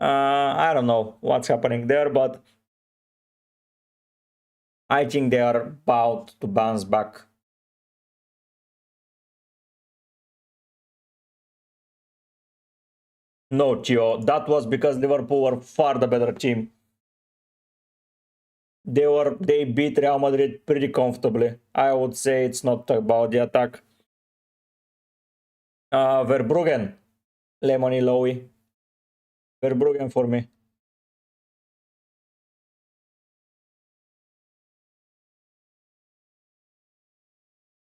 I don't know what's happening there, but I think they are about to bounce back. No, Tio, that was because Liverpool were far the better team. They beat Real Madrid pretty comfortably. I would say it's not about the attack. Verbruggen, Lemony Lowy. Verbruggen for me.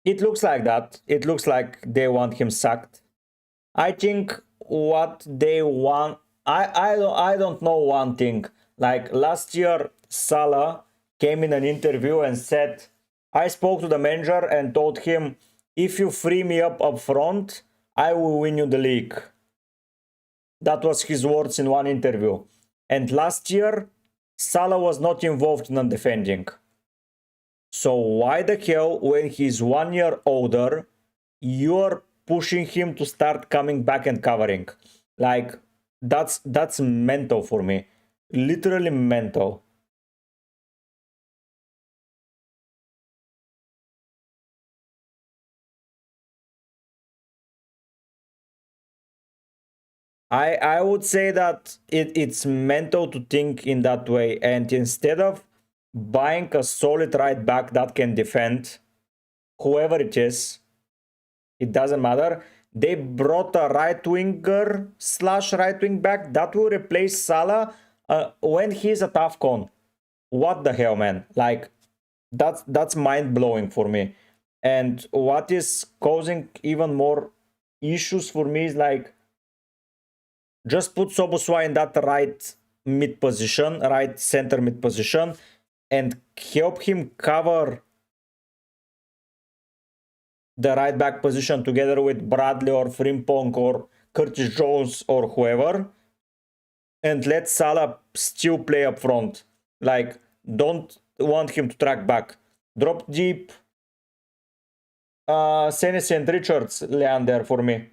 It looks like that. It looks like they want him sacked. I think what they want. I don't know one thing. Like last year, Salah came in an interview and said, "I spoke to the manager and told him, if you free me up front, I will win you the league." That was his words in one interview. And last year, Salah was not involved in defending. So why the hell, when he's 1 year older, you're pushing him to start coming back and covering? Like that's mental for me. Literally mental. I would say that it's mental to think in that way, and instead of buying a solid right back that can defend, whoever it is, it doesn't matter. They brought a right winger slash right wing back that will replace Salah when he's a tough con. What the hell, man? Like that's mind blowing for me. And what is causing even more issues for me is like, just put Soboswai in that right mid position, right center mid position, and help him cover the right back position together with Bradley or Frimpong or Curtis Jones or whoever, and let Salah still play up front. Like, don't want him to track back. Drop deep Senesi and Richards, Leander, for me.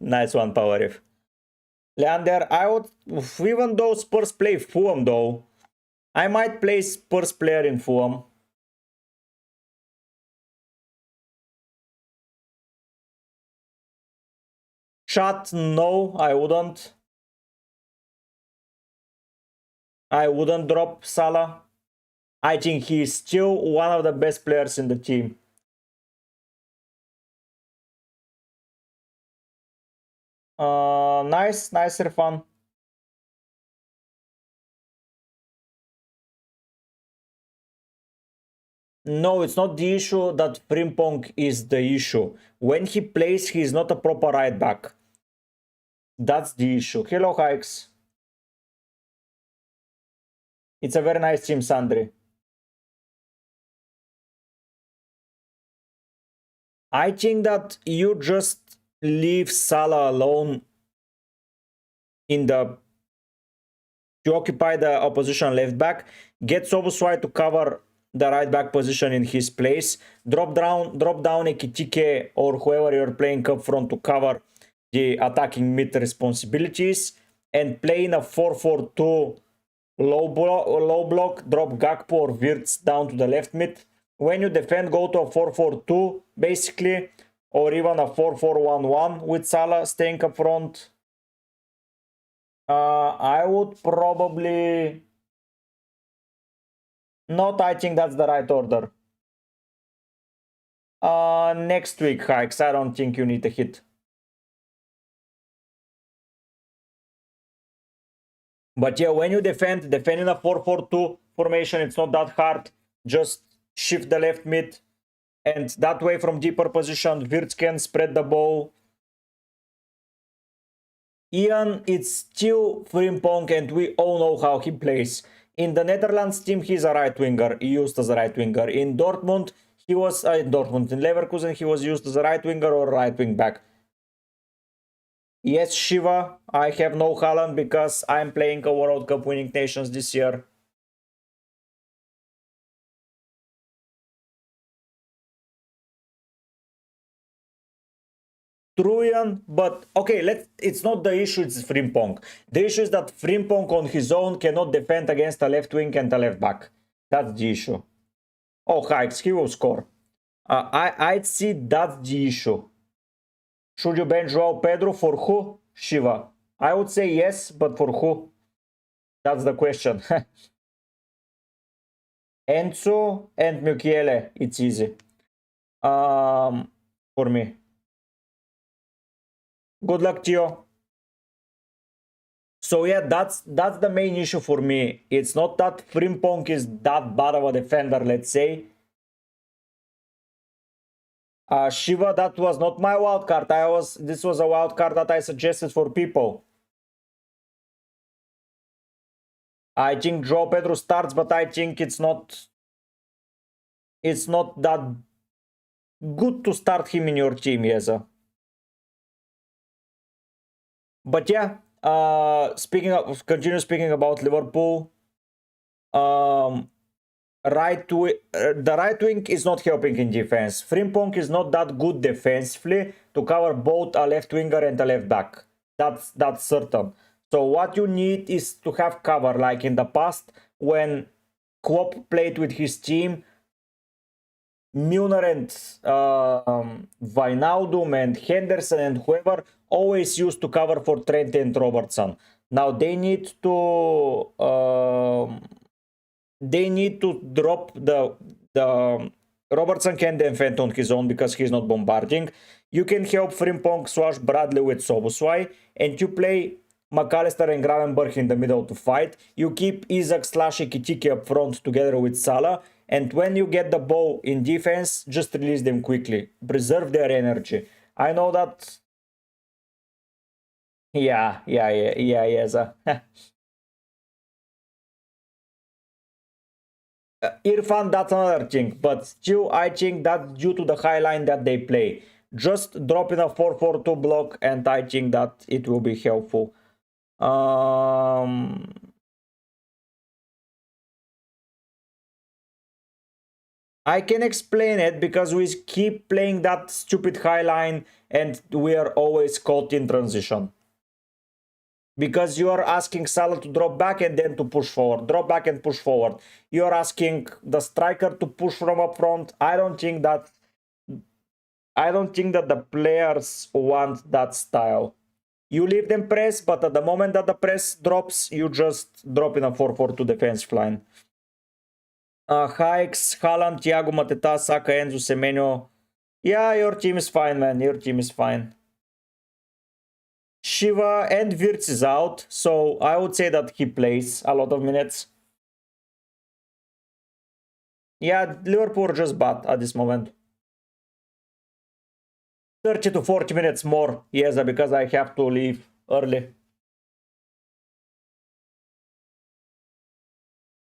Nice one, Power If. Leander, I would, even though Spurs play Fulham though, I might play Spurs player in Fulham. Shot, no, I wouldn't. I wouldn't drop Salah. I think he's still one of the best players in the team. Nice fun. No, it's not the issue that Frimpong is the issue. When he plays, he's not a proper right back. That's the issue. Hello, Hikes. It's a very nice team, Sandri. I think that you just leave Salah alone in the to occupy the opposition left back, get Soboswai to cover the right back position in his place, drop down Ekitike or whoever you're playing up front to cover the attacking mid responsibilities, and play in a 4-4-2 low block, drop Gakpo or Wirtz down to the left mid. When you defend, go to a 4-4-2 basically, or even a 4-4-1-1 with Salah staying up front. I would probably not. I think that's the right order. Next week, Hikes. I don't think you need a hit. But yeah, when you defend in a 4-4-2 formation, it's not that hard. Just shift the left mid, and that way from deeper position, Wirtz can spread the ball. Ian, it's still Frimpong, and we all know how he plays. In the Netherlands team, he's a right winger. He used as a right winger. In Dortmund, he was in Leverkusen, he was used as a right winger or right wing back. Yes, Shiva, I have no Haaland because I'm playing a World Cup winning nations this year. Trujan, but okay, it's not the issue, it's Frimpong. The issue is that Frimpong on his own cannot defend against a left wing and a left back. That's the issue. Oh, Hikes, he will score. I'd see that's the issue. Should you bench Joao Pedro for who? Shiva. I would say yes, but for who? That's the question. Enzo and Mukiele, it's easy. For me. Good luck, Tio. So yeah, that's the main issue for me. It's not that Frimpong is that bad of a defender, let's say. Shiva, that was not my wild card. This was a wild card that I suggested for people. I think Joao Pedro starts, but I think it's not that good to start him in your team, Yeza. But yeah, continue speaking about Liverpool. The right wing is not helping in defense. Frimpong is not that good defensively to cover both a left winger and a left back. That's certain. So what you need is to have cover, like in the past when Klopp played with his team. Milner and Wijnaldum and Henderson and whoever always used to cover for Trent and Robertson. Now they need to drop the Robertson can defend on his own because he's not bombarding. You can help Frimpong swash Bradley with Soboswai, and you play McAllister and Gravenberch in the middle to fight. You keep Isak/Ekitike up front together with Salah, and when you get the ball in defense, just release them quickly. Preserve their energy. I know that. Yeah. Irfan, that's another thing, but still, I think that's due to the high line that they play. Just drop in a 4-4-2 block, and I think that it will be helpful. I can explain it because we keep playing that stupid high line and we are always caught in transition. Because you are asking Salah to drop back and then to push forward. Drop back and push forward. You are asking the striker to push from up front. I don't think that the players want that style. You leave them press, but at the moment that the press drops, you just drop in a 4-4-2 defensive line. Hikes, Haaland, Thiago, Mateta, Saka, Enzo, Semenyo. Yeah, your team is fine, man. Your team is fine. Shiva and Wirtz is out, so I would say that he plays a lot of minutes. Yeah, Liverpool just bad at this moment. 30 to 40 minutes more, yes, because I have to leave early.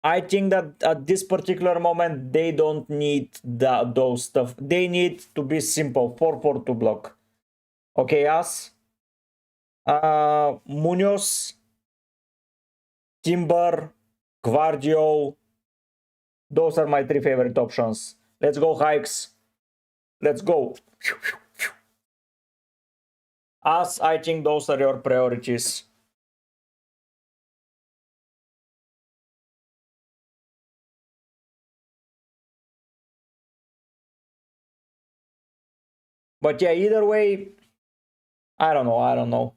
I think that at this particular moment, they don't need those stuff. They need to be simple, 4-4-2 block. Okay, us. Munoz, Timber, Guardio. Those are my three favorite options. Let's go, Hikes. Let's go. Us, I think those are your priorities. But yeah, either way, I don't know.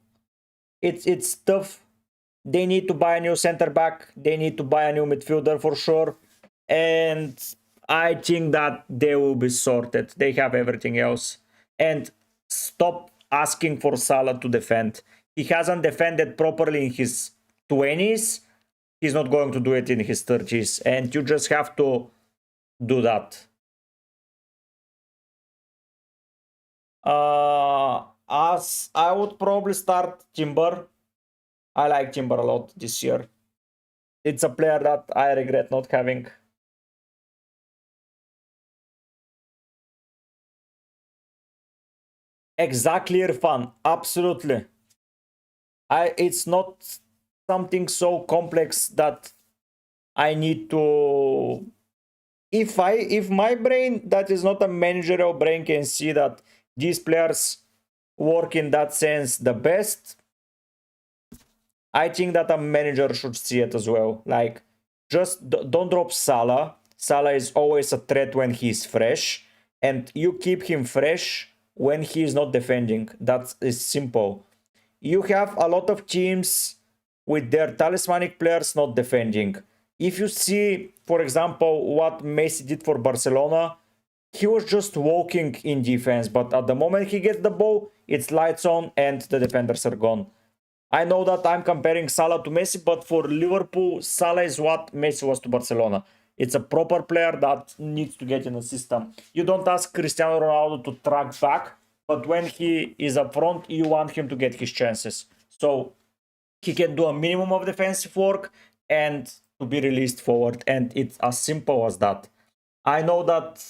It's tough. They need to buy a new center back. They need to buy a new midfielder for sure. And I think that they will be sorted. They have everything else. And stop asking for Salah to defend. He hasn't defended properly in his 20s, he's not going to do it in his 30s, and you just have to do that. As I would probably start Timber. I like Timber a lot this year. It's a player that I regret not having. Exactly, Irfan. Absolutely. It's not something so complex that I need to. If my brain, that is not a managerial brain, can see that these players work in that sense the best, I think that a manager should see it as well. Like, just don't drop Salah. Salah is always a threat when he's fresh, and you keep him fresh when he is not defending. That is simple. You have a lot of teams with their talismanic players not defending. If you see, for example, what Messi did for Barcelona, he was just walking in defense, but at the moment he gets the ball, it's lights on and the defenders are gone. I know that I'm comparing Salah to Messi, but for Liverpool, Salah is what Messi was to Barcelona. It's a proper player that needs to get in the system. You don't ask Cristiano Ronaldo to track back, but when he is up front, you want him to get his chances. So he can do a minimum of defensive work and to be released forward, and it's as simple as that. I know that,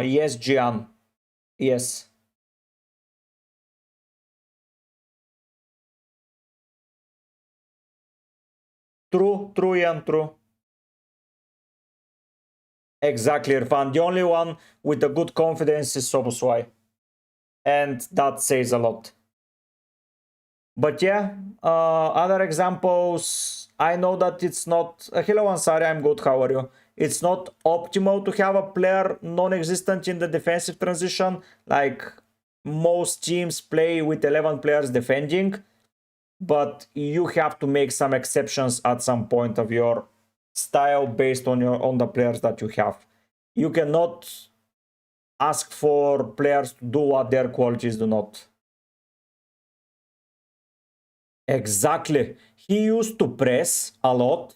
yes, Gian, yes. True, Ian, true. Exactly, Irfan. The only one with a good confidence is Soboswai. And that says a lot. But yeah, other examples. I know that it's not. Hello, Ansari, I'm good. How are you? It's not optimal to have a player non-existent in the defensive transition. Like, most teams play with 11 players defending, but you have to make some exceptions at some point of your style based on the players that you have. You cannot ask for players to do what their qualities do not. Exactly. He used to press a lot,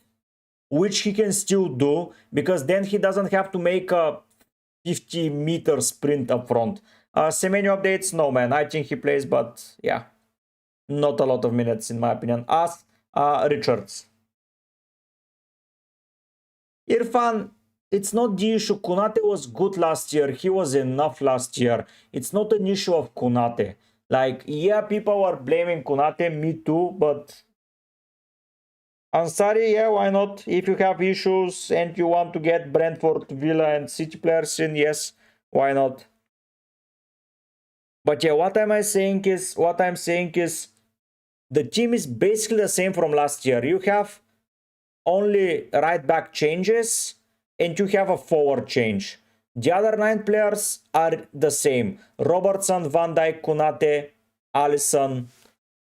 which he can still do, because then he doesn't have to make a 50-meter sprint up front. Semenyo updates, no man. I think he plays, but yeah, not a lot of minutes in my opinion. As Richards. Irfan, it's not the issue. Konate was good last year. He was enough last year. It's not an issue of Konate. Like, yeah, people are blaming Konate, me too, but Ansari, yeah, why not? If you have issues and you want to get Brentford, Villa, and City players in, yes, why not? But yeah, what I'm saying is the team is basically the same from last year. You have only right back changes and you have a forward change. The other 9 players are the same. Robertson, Van Dijk, Konate, Alisson.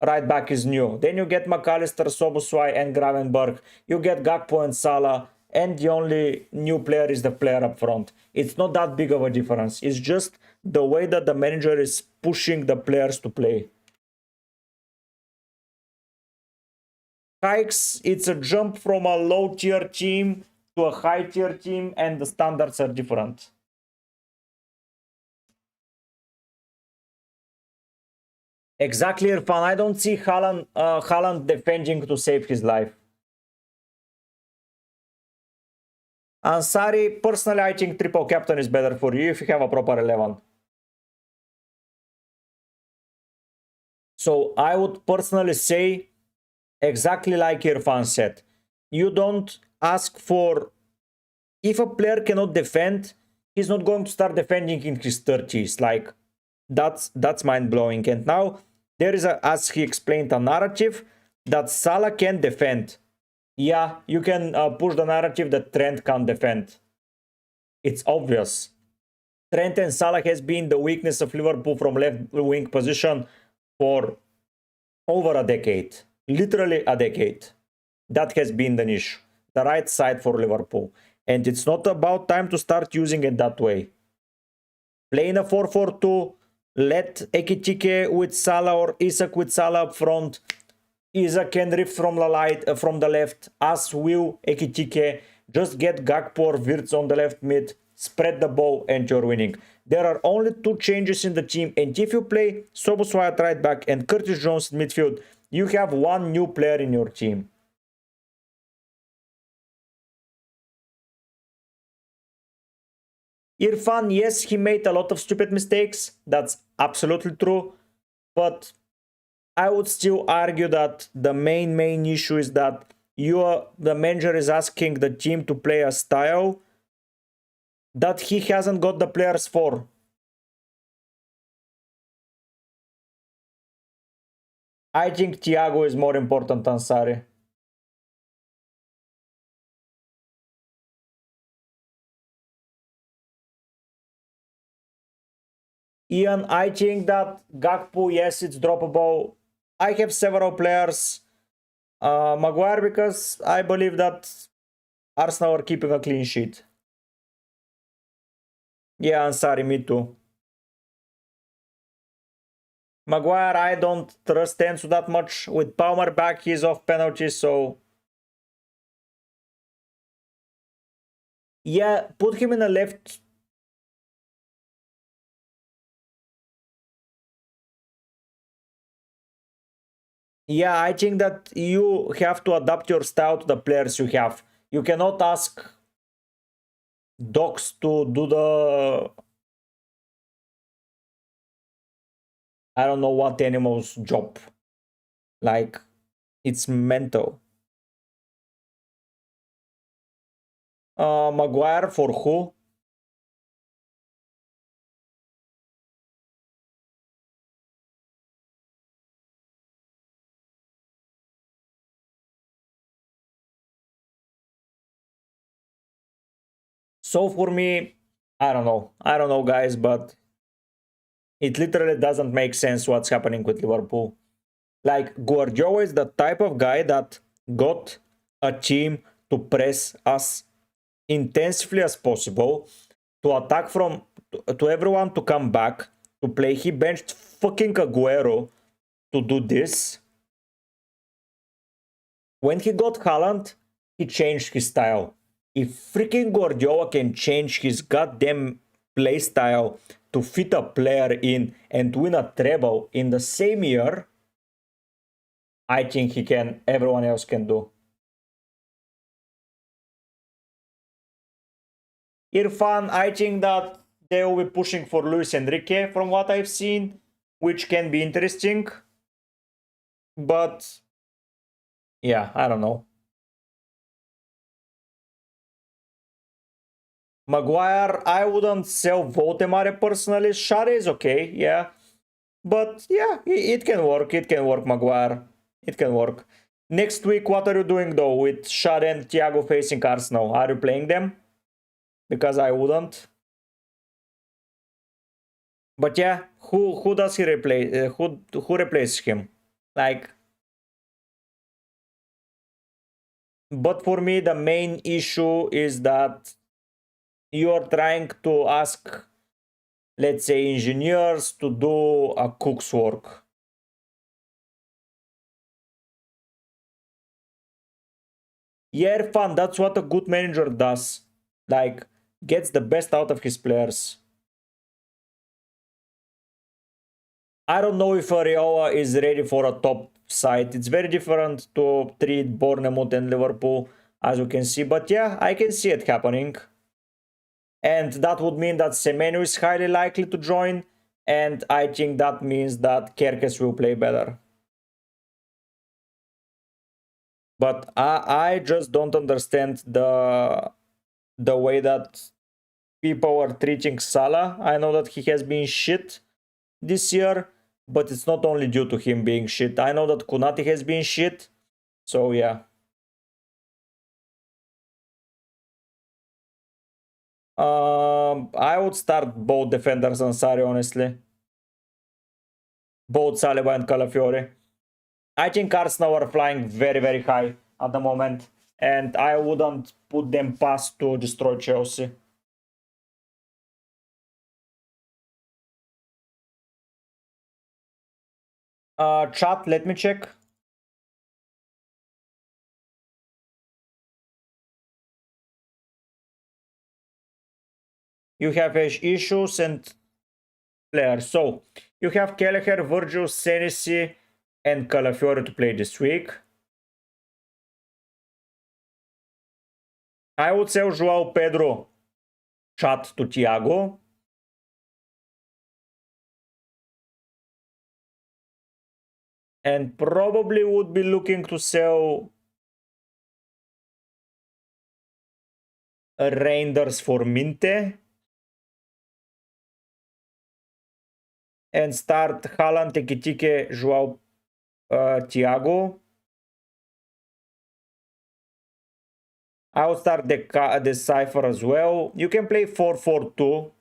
Right back is new. Then you get McAllister, Soboswai, and Gravenberg. You get Gakpo and Salah, and the only new player is the player up front. It's not that big of a difference. It's just the way that the manager is pushing the players to play. Hikes, it's a jump from a low tier team to a high tier team, and the standards are different. Exactly, Irfan. I don't see Haaland defending to save his life. Ansari, personally, I think triple captain is better for you if you have a proper 11. So I would personally say, exactly like Irfan said, you don't ask for, if a player cannot defend, he's not going to start defending in his 30s. Like, that's mind-blowing. And now there is, as he explained, a narrative that Salah can defend. Yeah, you can push the narrative that Trent can't defend. It's obvious. Trent and Salah has been the weakness of Liverpool from left wing position for over a decade. Literally a decade. That has been the niche. The right side for Liverpool. And it's not about time to start using it that way. Play in a 4-4-2. Let Ekitike with Salah or Isak with Salah up front. Isa can rift from the left, as will Ekitike. Just get Gakpo or Wirtz on the left mid, spread the ball, and you're winning. There are only 2 changes in the team, and if you play Szoboszlai at right back and Curtis Jones in midfield, you have 1 new player in your team. Irfan, yes, he made a lot of stupid mistakes. That's absolutely true. But I would still argue that the main issue is that the manager is asking the team to play a style that he hasn't got the players for. I think Thiago is more important than Sarri. Ian, I think that Gakpo, yes, it's droppable. I have several players. Maguire, because I believe that Arsenal are keeping a clean sheet. Yeah, and Sarri, me too. Maguire, I don't trust Enzo that much. With Palmer back, he's off penalties, so... Yeah, put him in the left. Yeah, I think that you have to adapt your style to the players you have. You cannot ask dogs to do the... I don't know what animal's job. Like, it's mental. Maguire for who? So for me, I don't know. I don't know, guys, but it literally doesn't make sense what's happening with Liverpool. Like, Guardiola is the type of guy that got a team to press as intensively as possible, to attack from to everyone to come back to play. He benched fucking Aguero to do this. When he got Haaland, he changed his style. If freaking Guardiola can change his goddamn play style to fit a player in and win a treble in the same year, I think he can. Everyone else can do. Irfan, I think that they will be pushing for Luis Enrique from what I've seen, which can be interesting. But yeah, I don't know. Maguire, I wouldn't sell Votemare personally. Shade is okay, yeah. But yeah, it can work. It can work, Maguire. It can work. Next week, what are you doing though with Shade and Thiago facing Arsenal? Are you playing them? Because I wouldn't. But yeah, who does he replace? Who replaces him? Like, but for me, the main issue is that you're trying to ask, let's say, engineers to do a cook's work. Yeah, Irfan, that's what a good manager does. Like, gets the best out of his players. I don't know if Areola is ready for a top side. It's very different to treat Bournemouth and Liverpool, as you can see. But yeah, I can see it happening. And that would mean that Semenyo is highly likely to join. And I think that means that Kerkes will play better. But I just don't understand the way that people are treating Salah. I know that he has been shit this year, but it's not only due to him being shit. I know that Konate has been shit, so yeah. I would start both defenders on Sarri, honestly. Both Saliba and Calafiore. I think Arsenal are flying very high at the moment, and I wouldn't put them past to destroy Chelsea. Chat, let me check. you have issues and players. So you have Kelleher, Virgil, Senesi, and Calafiore to play this week. I would say João Pedro, chat to Thiago. And probably would be looking to sell Reinders for Minte. And start Haaland, Ekitike, João, Thiago. I will start the Cypher as well. You can play 4-4-2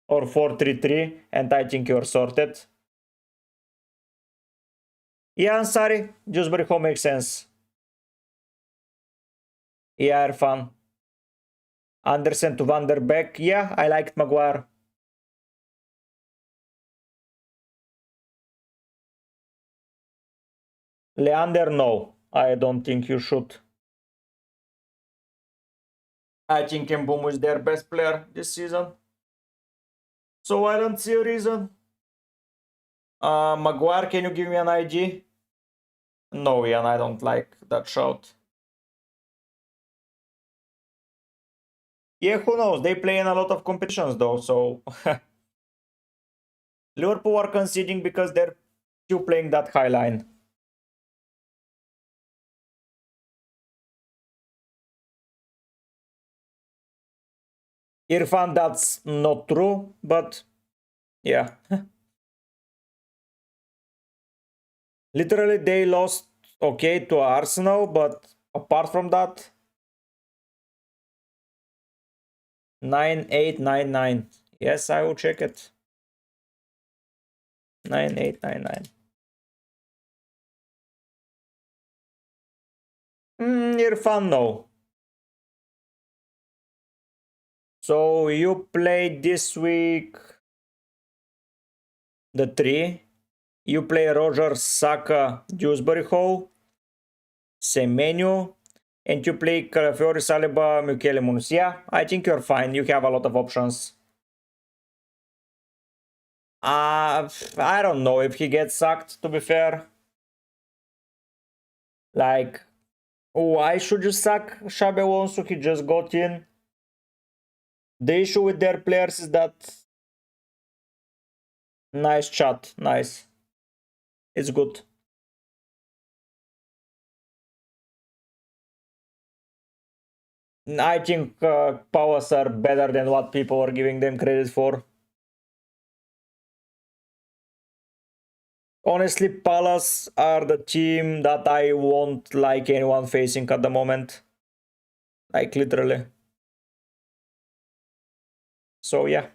or 4-3-3, and I think you're sorted. Yeah, Ansari, Dewsbury Hall makes sense. Yeah, Irfan. Andersen to Van der Beek. Yeah, I liked Maguire. Leander, no. I don't think you should. I think Mbeumo is their best player this season. So I don't see a reason. Maguire, can you give me an IG? No, Ian, I don't like that shout. Yeah, who knows? They play in a lot of competitions though, so Liverpool are conceding because they're still playing that high line. Irfan, that's not true, but yeah. Literally, they lost okay to Arsenal, but apart from that, 9899. Yes, I will check it. 9899. Irfan, no. So you played this week the 3. You play Roger, Saka, Dewsbury Hall, Semenyo, and you play Calafiori, Saliba, Michele Munus. Yeah, I think you're fine. You have a lot of options. I don't know if he gets sacked, to be fair. Like, why should you sack Xabi Alonso? He just got in. The issue with their players is that... Nice chat, nice. It's good. I think powers are better than what people are giving them credit for. Honestly, Palace are the team that I won't like anyone facing at the moment. Like, literally. So, yeah.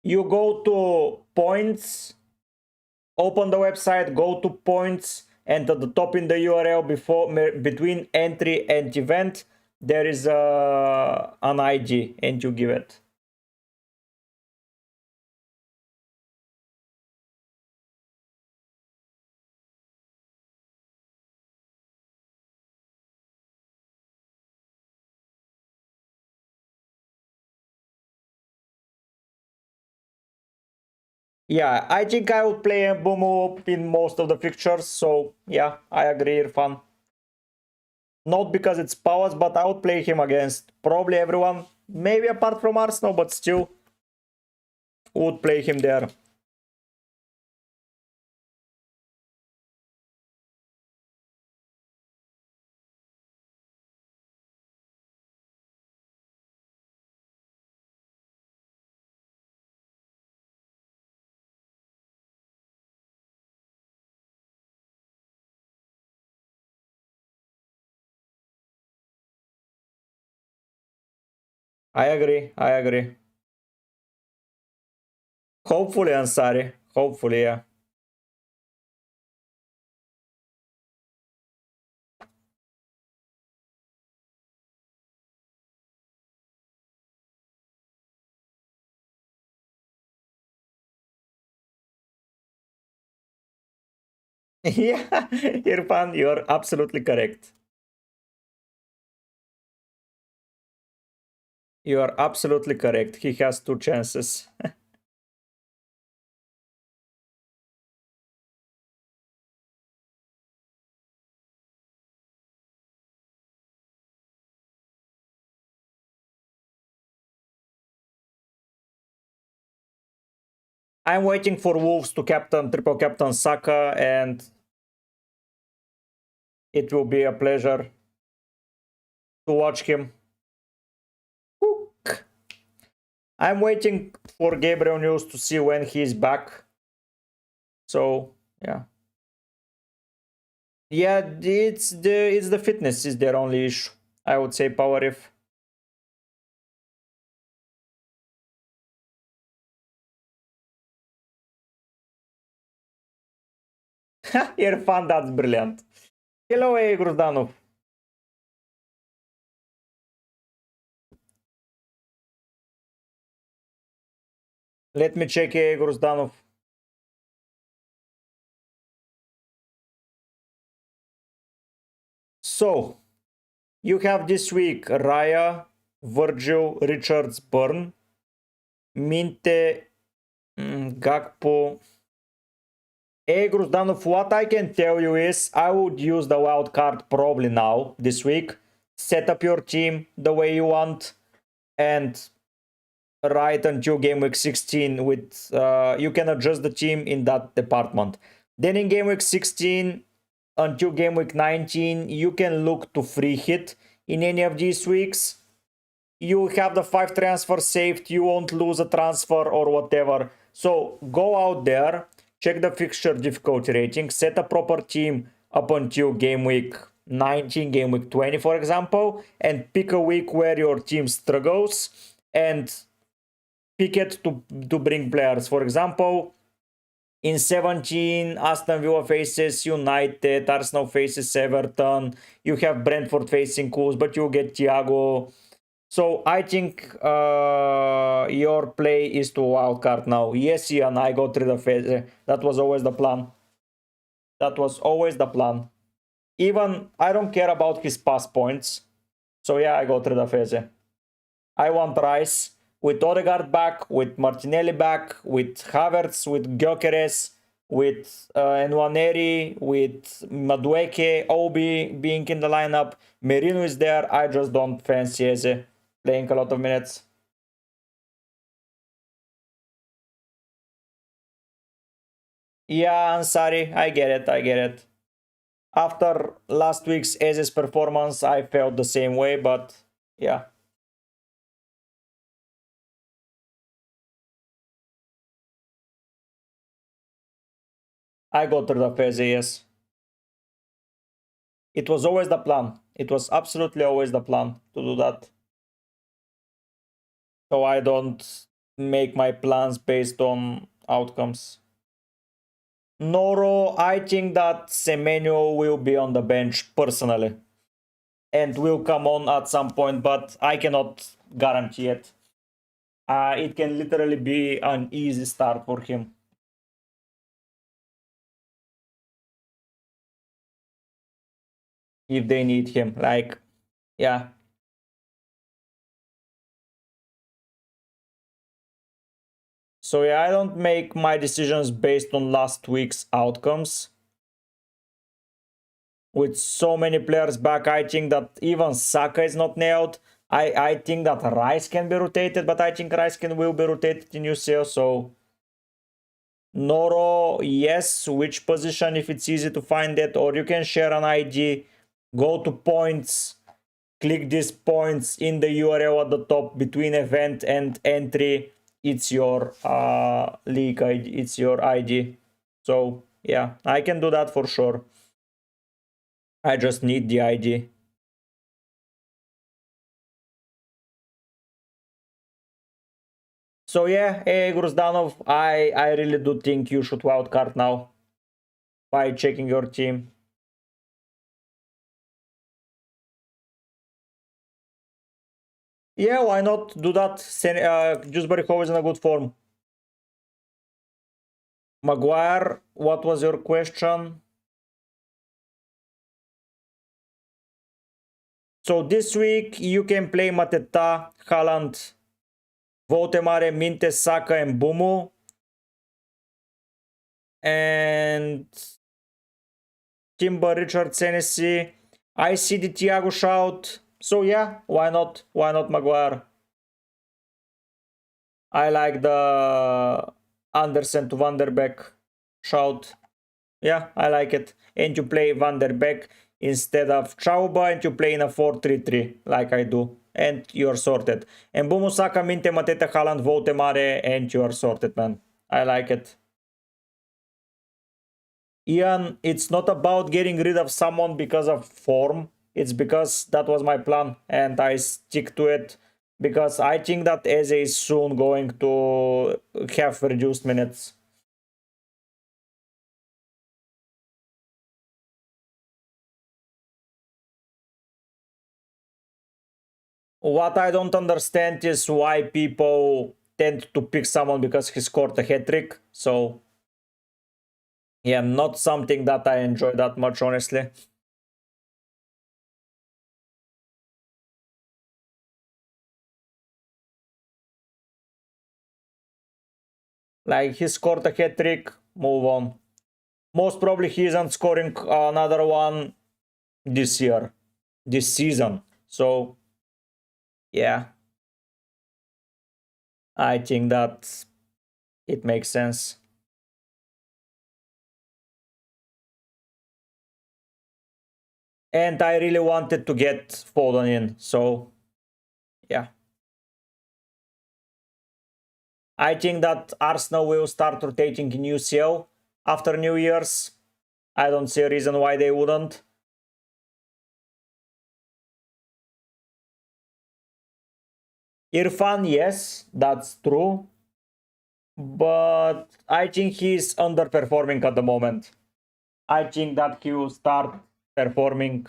You go to points, open the website, go to points, and at the top in the URL between entry and event, there is an ID, and you give it. Yeah, I think I would play Mbeumo in most of the fixtures, so yeah, I agree, Irfan. Not because it's powers, but I would play him against probably everyone, maybe apart from Arsenal, but still would play him there. I agree, I agree. Hopefully, Ansari. Hopefully, yeah. Yeah, Irfan, you're absolutely correct. You are absolutely correct. He has 2 chances. I'm waiting for Wolves to captain, triple captain Saka, and it will be a pleasure to watch him cook. I'm waiting for Gabriel News to see when he's back. So yeah. Yeah, it's the fitness is their only issue. I would say power if. Irfan, that's brilliant. Hello, Gruzdanov. Let me check Gruzdanov. So, you have this week Raya, Virgil, Richards, Burn, Minte, Gakpo. Gruzdanov, what I can tell you is I would use the wild card probably now, this week. Set up your team the way you want and right until game week 16 with you can adjust the team in that department. Then in game week 16 until game week 19 you can look to free hit in any of these weeks. You have the 5 transfers saved, you won't lose a transfer or whatever. So go out there, check the fixture difficulty rating, set a proper team up until game week 19, game week 20 for example, and pick a week where your team struggles and pick it to bring players. For example, in 17, Aston Villa faces United, Arsenal faces Everton, you have Brentford facing Wolves, but you get Thiago. So I think your play is to wildcard now. Yes, Ian, I got rid of Eze. That was always the plan. That was always the plan. Even I don't care about his pass points. So yeah, I got rid of Eze. I want Rice with Odegaard back, with Martinelli back, with Havertz, with Gyökeres, with Nwaneri, with Madueke, Obi being in the lineup. Merino is there. I just don't fancy Eze playing a lot of minutes. Yeah, Ansari, I get it, I get it. After last week's Eze's performance, I felt the same way, but yeah. I got rid of Eze, yes. It was always the plan. It was absolutely always the plan to do that. So I don't make my plans based on outcomes. Noro, I think that Semenyo will be on the bench personally. And will come on at some point, but I cannot guarantee it. It can literally be an easy start for him. If they need him. Like, yeah. So yeah, I don't make my decisions based on last week's outcomes. With so many players back, I think that even Saka is not nailed. I think that Rice can be rotated, but I think Rice will be rotated in UCL, so Noro, yes, which position if it's easy to find it, or you can share an ID, go to points, click these points in the URL at the top between event and entry. It's your league ID, it's your ID. So yeah, I can do that for sure. I just need the ID. So yeah, hey Gruzdanov, I really do think you should wildcard now by checking your team. Yeah, why not do that? Dewsbury Hall is in a good form. Maguire, what was your question? So this week you can play Mateta, Haaland, Votemare, Minte, Saka, and Bumu. And Timber, Richard, Senesi. I see the Thiago shout. So yeah, why not? Why not Maguire? I like the Andersen to Van der Beek shout. Yeah, I like it. And you play Van der Beek instead of Chauba, and you play in a 4-3-3 like I do. And you're sorted. And Bumu, Saka, Minte, Mateta, Haaland, Votemare, and you're sorted, man. I like it. Ian, it's not about getting rid of someone because of form. It's because that was my plan and I stick to it. Because I think that Eze is soon going to have reduced minutes. What I don't understand is why people tend to pick someone because he scored a hat-trick. So, yeah, not something that I enjoy that much, honestly. Like, he scored a hat-trick, move on. Most probably he isn't scoring another one this year, this season. So, yeah, I think that it makes sense. And I really wanted to get Foden in, so yeah. I think that Arsenal will start rotating in UCL after New Year's. I don't see a reason why they wouldn't. Irfan, yes, that's true. But I think he's underperforming at the moment. I think that he will start performing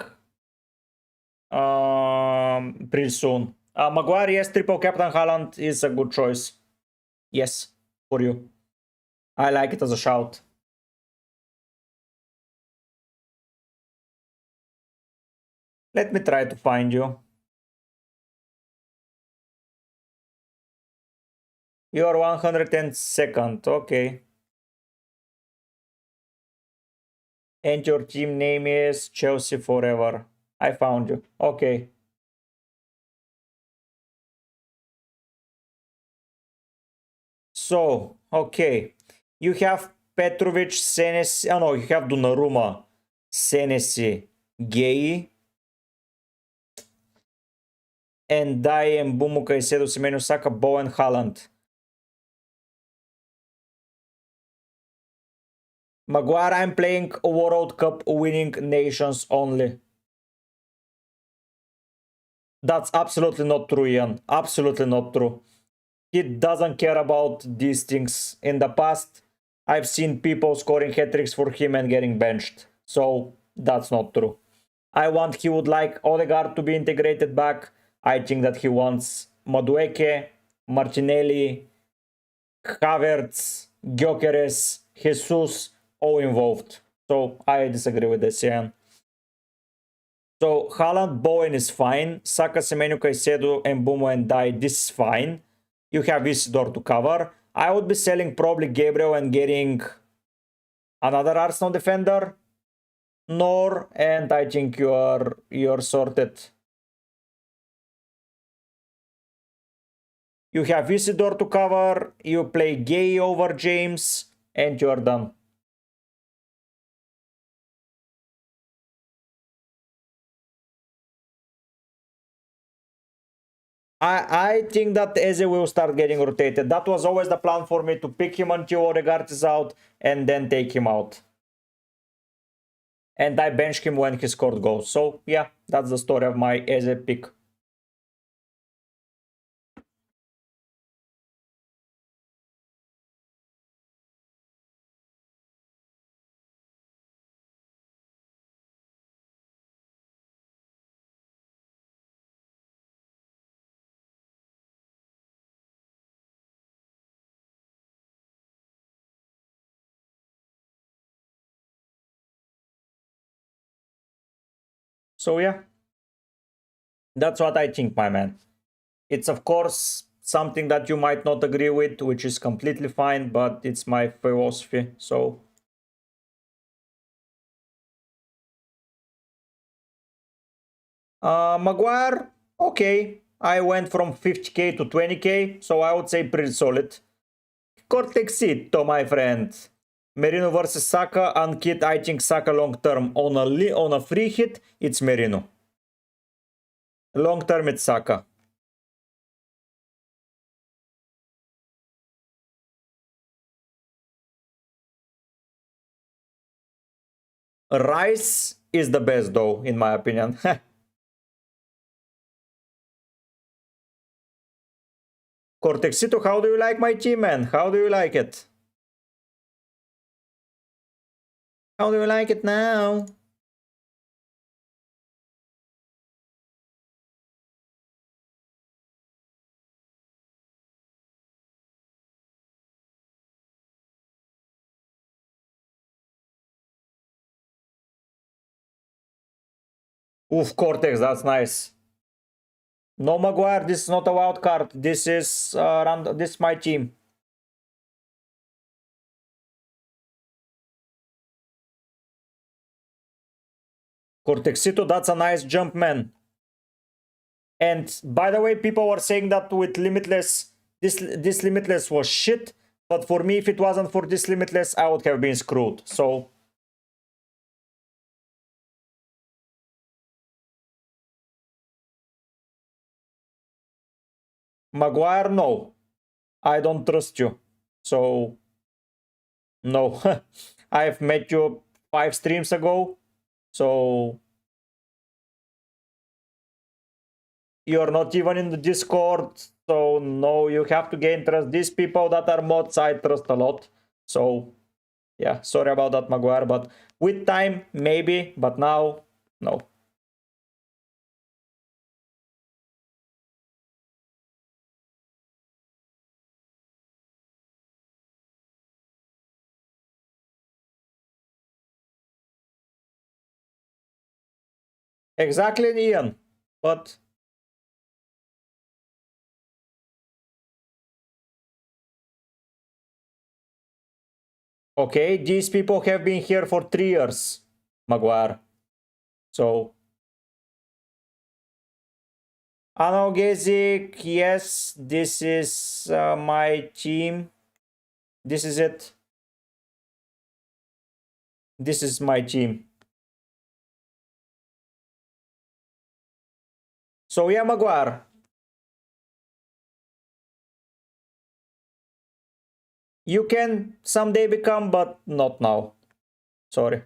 pretty soon. Maguire, yes, triple captain Haaland is a good choice. Yes, for you. I like it as a shout. Let me try to find you. You're 102nd, okay. And your team name is Chelsea Forever. I found you. Okay. So, okay. You have Petrovic, Senesi. Oh no, you have Donnarumma, Senesi, Gay, and Dai and Bumu Caicedo, Semenyo Saka, Bowen, Haaland. Maguire, I'm playing World Cup winning nations only. That's absolutely not true, Ian. Absolutely not true. He doesn't care about these things. In the past, I've seen people scoring hat-tricks for him and getting benched. So, that's not true. I want he would like Odegaard to be integrated back. I think that he wants Madueke, Martinelli, Havertz, Gyökeres, Jesus, all involved. So I disagree with this, yeah. So Haaland, Bowen is fine. Saka, Semenyo, Caicedo, and Bumo and Dai, this is fine. You have Isidore to cover. I would be selling probably Gabriel and getting another Arsenal defender. Nor, and I think you're sorted. You have Isidore to cover. You play Gay over James, and you're done. I think that Eze will start getting rotated. That was always the plan for me, to pick him until Odegaard is out and then take him out. And I bench him when he scored goals. So yeah, that's the story of my Eze pick. So yeah, That's what I think, my man. It's of course something that you might not agree with, which is completely fine, but it's my philosophy. So Maguire, okay. I went from 50k to 20k, so I would say pretty solid. Cortexito, my friend. Merino versus Saka, unkit. I think Saka long term. On a free hit, it's Merino. Long term, it's Saka. Rice is the best though, in my opinion. Cortexito, how do you like my team, man? How do you like it? How do you like it now? Oof, Cortex, that's nice. No Maguire, this is not a wild card. This is this is my team. Cortexito, that's a nice jump, man. And by the way, people were saying that with Limitless, this Limitless was shit. But for me, if it wasn't for this Limitless, I would have been screwed. So Maguire, no. I don't trust you. So no. I've met you 5 streams ago. So you're not even in the Discord. So no, you have to gain trust. These people that are mods, I trust a lot. So yeah, sorry about that, Maguire. But with time, maybe. But now, no. Exactly, Ian. But okay, these people have been here for 3 years, Maguire. So analgesic, yes, this is my team. This is it. This is my team. So yeah, Maguire. You can someday become, but not now. Sorry.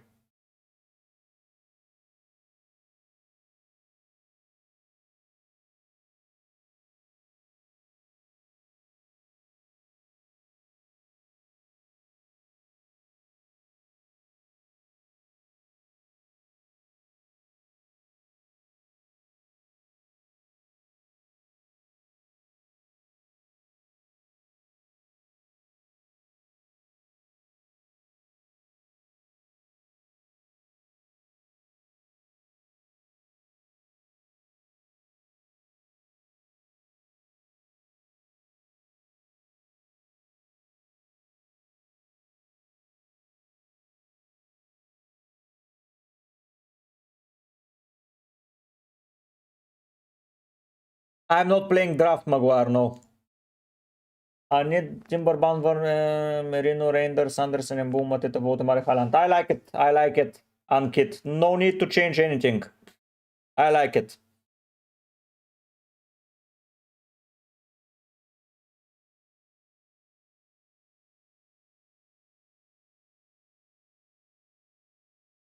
I'm not playing draft, Maguire, no. I need Timberbound, Merino, Reinders, Anderson, and Boom at the Votemar Haaland. I like it. I like it. Unkit. No need to change anything. I like it.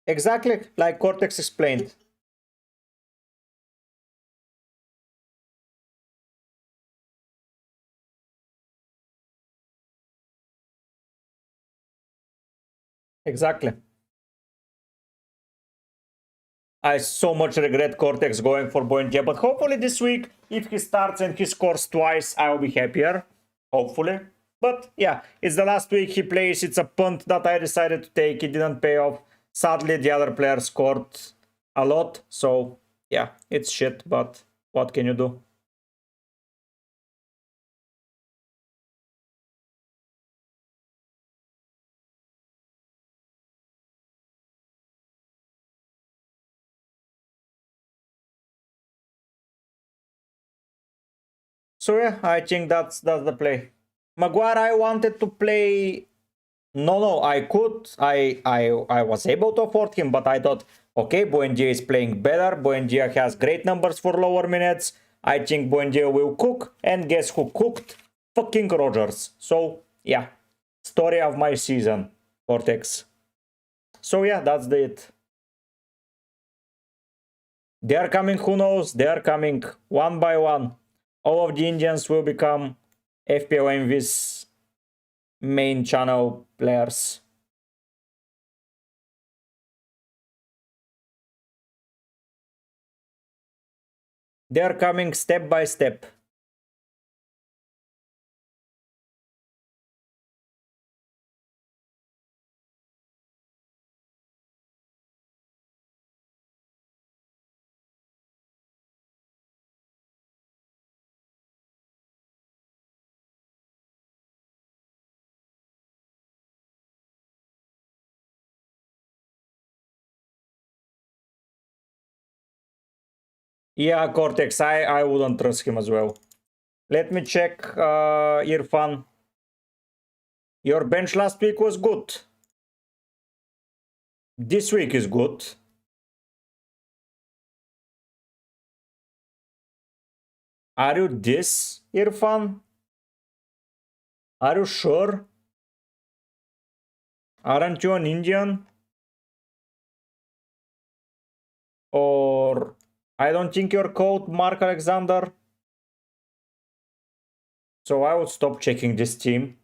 Exactly like Cortex explained. Exactly. I so much regret Cortex going for Bointia, but hopefully this week, if he starts and he scores twice, I will be happier. Hopefully. But yeah, it's the last week he plays. It's a punt that I decided to take. It didn't pay off. Sadly, the other player scored a lot. So yeah, it's shit, but What can you do? So yeah, I think that's the play. Maguire, I wanted to play. No, I could. I was able to afford him, but I thought, okay, Buendia is playing better. Buendia has great numbers for lower minutes. I think Buendia will cook, and guess who cooked? Fucking Rogers. So yeah, story of my season, Cortex. So yeah, that's it. They are coming, who knows? They are coming one by one. All of the Indians will become FPL MV's main channel players. They are coming step by step. Yeah, Cortex, I wouldn't trust him as well. Let me check, Irfan. Your bench last week was good. This week is good. Are you this, Irfan? Are you sure? Aren't you an Indian? Or I don't think you're called Mark Alexander. So I would stop checking this team.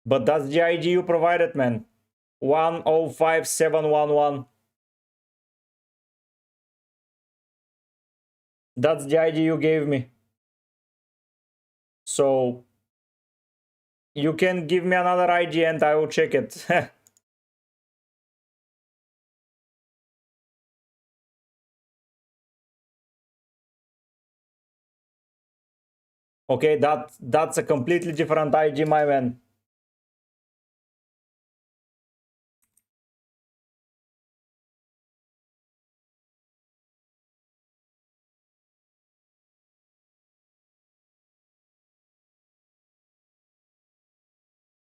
But that's the ID you provided, man. 105711. That's the ID you gave me. So you can give me another ID and I will check it. Okay, that's a completely different ID, my man.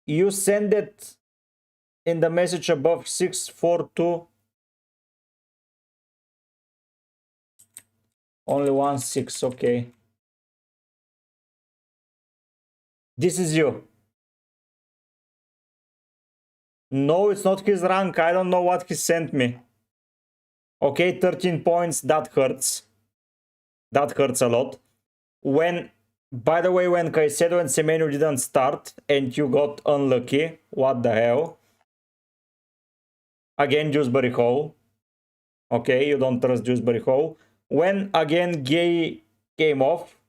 You send it in the message above 642. Only 16, okay. This is you. No, it's not his rank. I don't know what he sent me. Okay, 13 points. That hurts. That hurts a lot. When, by the way, when Caicedo and Semenyo didn't start and you got unlucky, what the hell? Again, Dewsbury Hall. Okay, you don't trust Dewsbury Hall. When again Gay came off.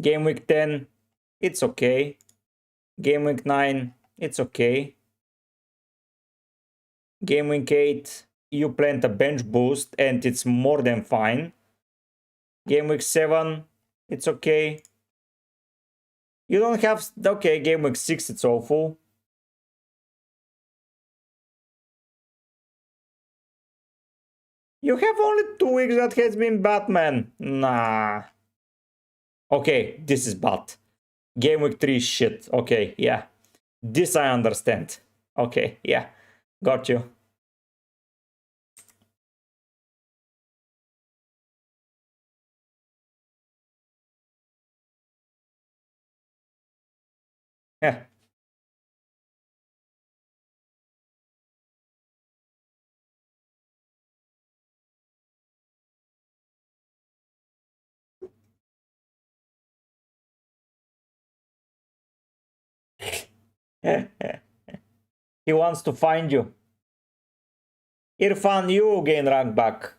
Game week 10, it's okay. Game week 9, it's okay. Game week 8, you plant a bench boost and it's more than fine. Game week 7, it's okay. You don't have... Okay, game week 6, it's awful. You have only 2 weeks that has been Batman. Nah. Okay, this is bad. Game week 3 shit. Okay, yeah. This I understand. Okay, yeah. Got you. Yeah. He wants to find you. Irfan, you gain rank back.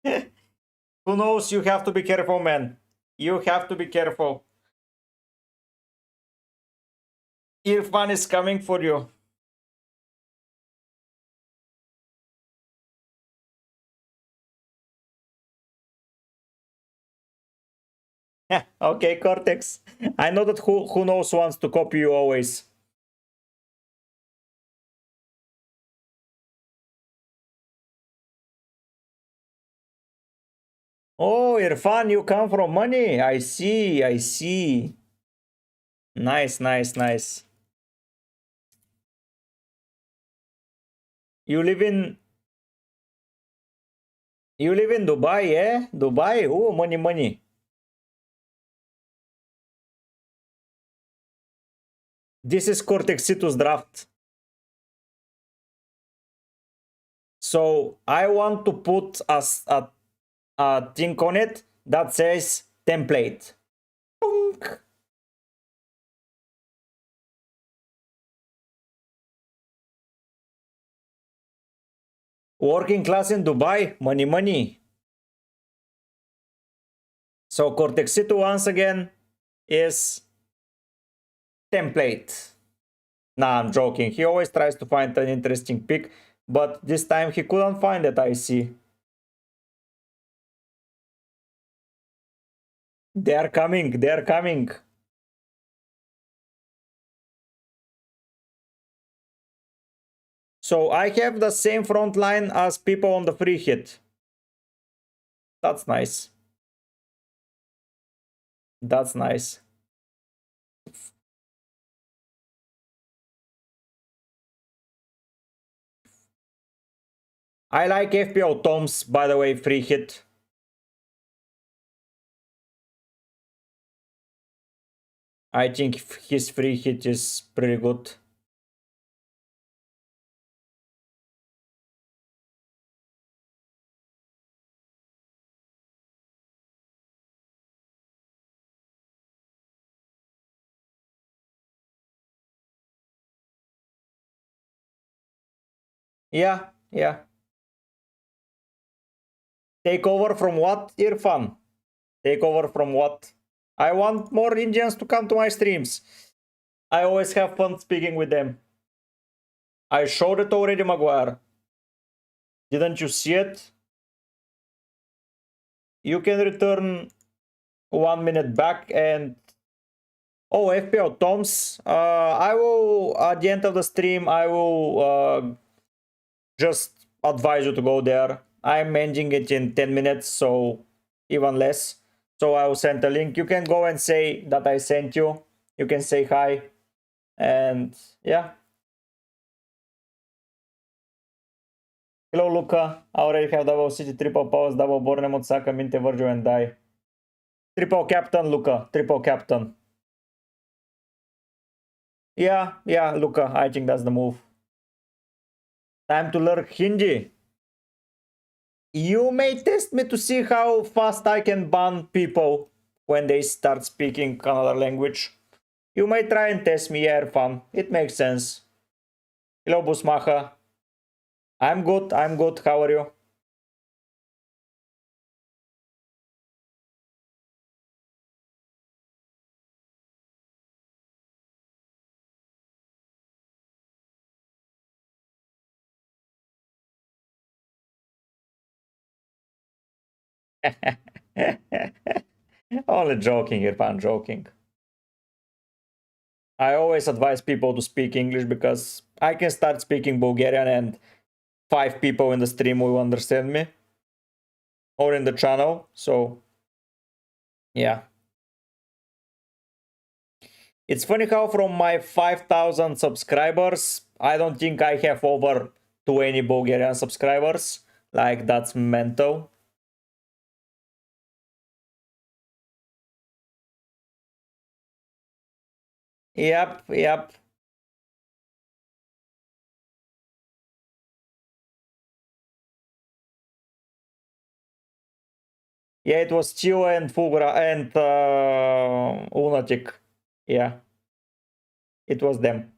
Who knows? You have to be careful, man. You have to be careful. Irfan is coming for you. Okay, Cortex. I know that who knows wants to copy you always. Oh, Irfan, you come from money. I see, I see. Nice, nice, nice. You live in Dubai, yeah? Dubai? Oh, money, money. This is Cortexitus draft. So I want to put a thing on it that says template. Punk. Working class in Dubai, money, money. So Cortexitu once again is template. Nah, I'm joking. He always tries to find an interesting pick, but this time he couldn't find it, I see. They are coming, they are coming. So I have the same front line as people on the free hit. That's nice. That's nice. I like FPL Tom's, by the way, free hit. I think his free hit is pretty good. Yeah, yeah. Take over from what, Irfan? Take over from what? I want more Indians to come to my streams. I always have fun speaking with them. I showed it already, Maguire. Didn't you see it? You can return 1 minute back and... Oh, FPL Toms. I will, at the end of the stream, I will just advise you to go there. I'm ending it in 10 minutes, so even less. So I will send a link. You can go and say that I sent you. You can say hi. And yeah. Hello, Luca. I already have double city, triple powers, double Bournemouth, Saka, Minte, Virgil, and die. Triple captain, Luca. Triple captain. Yeah, yeah, Luca. I think that's the move. Time to learn Hindi. You may test me to see how fast I can ban people when they start speaking another language. You may try and test me, yeah, fun. It makes sense. Hello, Busmacha. I'm good, I'm good. How are you? Only joking, Irfan, joking. I always advise people to speak English because I can start speaking Bulgarian and 5 people in the stream will understand me. Or in the channel, so yeah. It's funny how from my 5,000 subscribers, I don't think I have over 20 Bulgarian subscribers. Like, that's mental. Yep, yep. Yeah, it was Chile and Fugra and Lunatic. Yeah, it was them.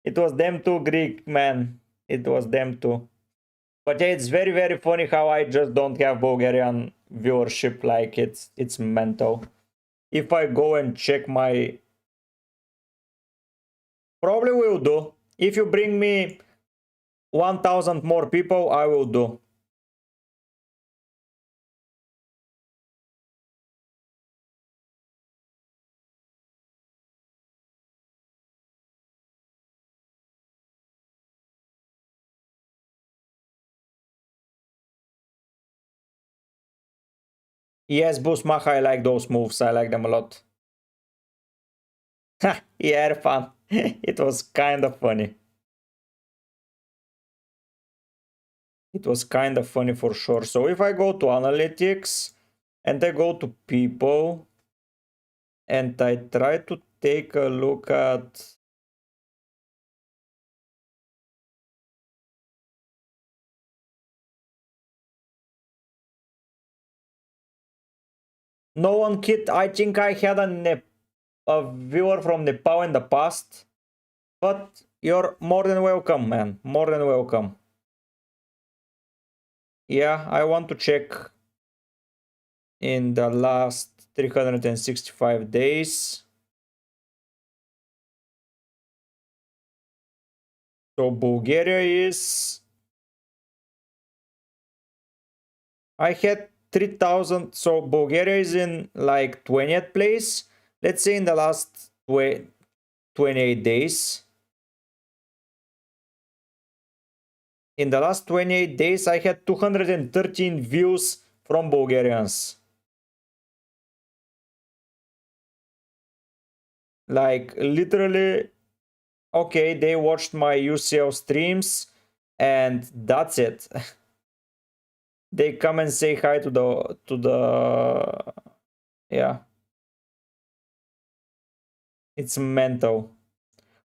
It was them too, Greek man. It was them too. But yeah, it's very, very funny how I just don't have Bulgarian viewership. Like, it's mental. If I go and check my... Probably will do. If you bring me 1,000 more people, I will do. Yes, Busmach, I like those moves. I like them a lot. Yeah, fun. It was kind of funny. It was kind of funny for sure. So if I go to analytics and I go to people and I try to take a look at... No one kid. I think I had a viewer from Nepal in the past. But you're more than welcome, man. More than welcome. Yeah, I want to check in the last 365 days. So Bulgaria is... I had 3,000. So Bulgaria is in like 20th place. Let's say in the last 28 days. In the last 28 days, I had 213 views from Bulgarians. Like, literally, okay, they watched my UCL streams and that's it. They come and say hi to the yeah. It's mental.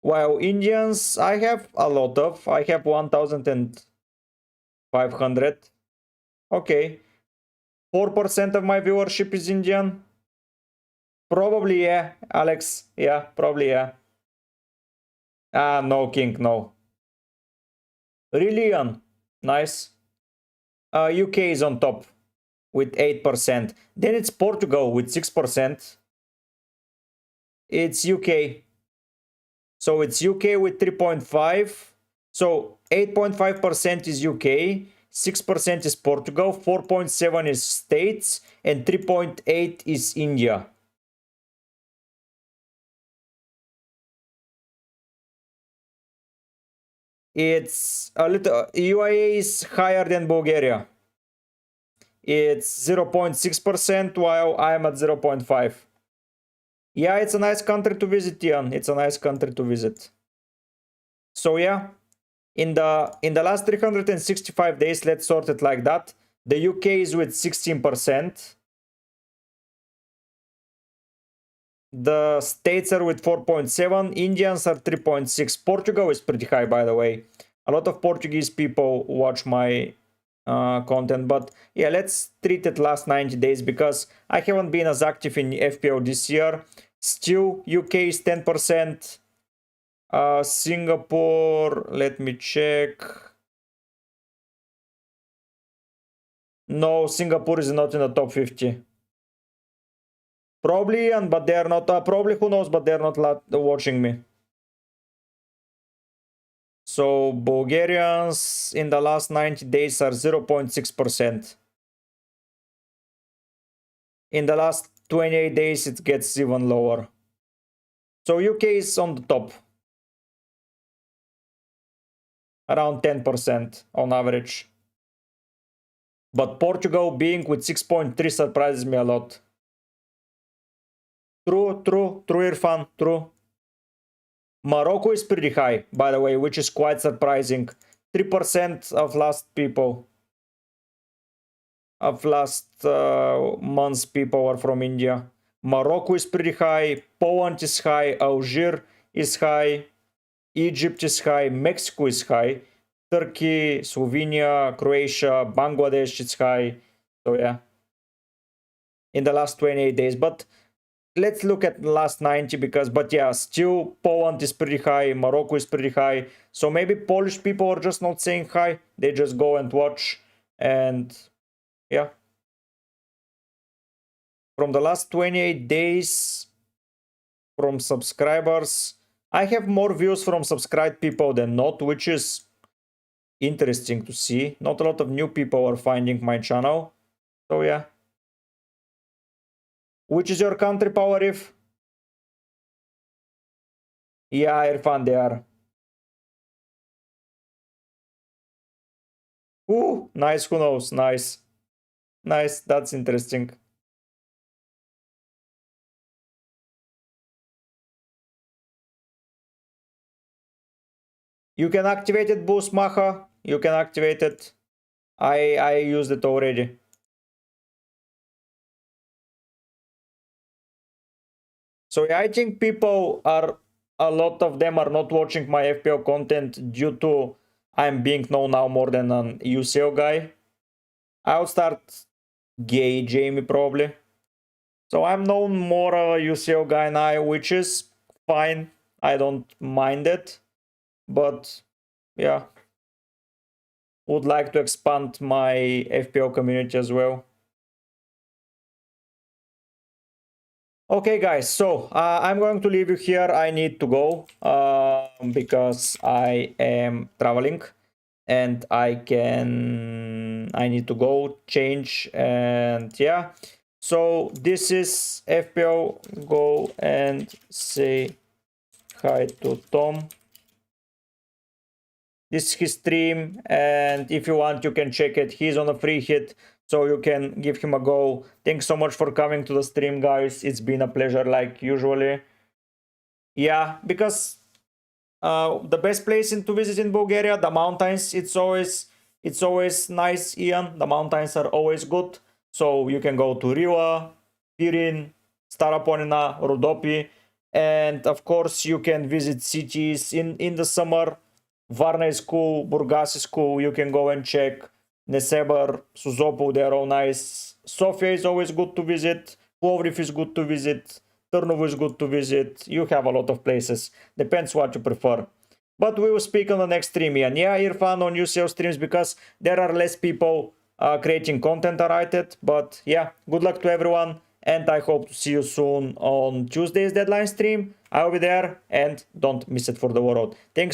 While Indians, I have a lot of. I have 1,500. Okay. 4% of my viewership is Indian. Probably, yeah, Alex. Yeah, probably, yeah. Ah, no, King, no. Really, Ian? Nice. UK is on top with 8%. Then it's Portugal with 6%. It's UK. So it's UK with 3.5. So 8.5% is UK, 6% is Portugal, 4.7 is States, and 3.8 is India. It's a little... UAE is higher than Bulgaria. It's 0.6%, while I'm at 0.5. Yeah, it's a nice country to visit, Ian. It's a nice country to visit. So yeah, in the last 365 days, let's sort it like that. The UK is with 16%. The States are with 4.7. Indians are 3.6. Portugal is pretty high, by the way. A lot of Portuguese people watch my content, but yeah, let's treat it last 90 days because I haven't been as active in FPL this year. Still, UK is 10%. Singapore, let me check. No, Singapore is not in the top 50. Probably, but they are not. Probably, who knows, but they are not watching me. So Bulgarians in the last 90 days are 0.6%. In the last 28 days, it gets even lower. So UK is on the top. Around 10% on average. But Portugal being with 6.3 surprises me a lot. True, Irfan, true. Morocco is pretty high, by the way, which is quite surprising. 3% of last people. Of last month's people are from India. Morocco is pretty high. Poland is high. Algeria is high. Egypt is high. Mexico is high. Turkey, Slovenia, Croatia, Bangladesh is high. So yeah. In the last 28 days. But let's look at the last 90 because, but yeah, still Poland is pretty high, Morocco is pretty high. So maybe Polish people are just not saying hi. They just go and watch. And yeah. From the last 28 days from subscribers, I have more views from subscribed people than not, which is interesting to see. Not a lot of new people are finding my channel. So yeah. Which is your country, Power If? Yeah, Irfan, they are. Ooh, nice, who knows? Nice. Nice, that's interesting. You can activate it, Boost Maha. You can activate it. I used it already. So yeah, I think people are, a lot of them are not watching my FPL content due to I'm being known now more than an UCL guy. I'll start gay Jamie probably. So I'm known more a UCL guy now, which is fine. I don't mind it. But yeah, would like to expand my FPL community as well. Okay, guys, so I'm going to leave you here. I need to go because I am traveling and I need to go change, and yeah. So this is FPL. Go and say hi to Tom. This is his stream, and if you want, you can check it. He's on a free hit, so you can give him a go. Thanks so much for coming to the stream, guys. It's been a pleasure, like usually. Yeah, because the best place to visit in Bulgaria, the mountains. It's always nice, Ian. The mountains are always good. So you can go to Riva, Pirin, Stara Ponina, Rodopi, and of course you can visit cities in the summer. Varna is cool, Burgas is cool. You can go and check. Neseber, Suzopu, they're all nice. Sofia is always good to visit. Plovdiv is good to visit. Turnovo is good to visit. You have a lot of places. Depends what you prefer. But we will speak on the next stream, Ian. Yeah, Irfan on UCL streams because there are less people creating content around it. But yeah, good luck to everyone. And I hope to see you soon on Tuesday's deadline stream. I'll be there and don't miss it for the world. Thanks.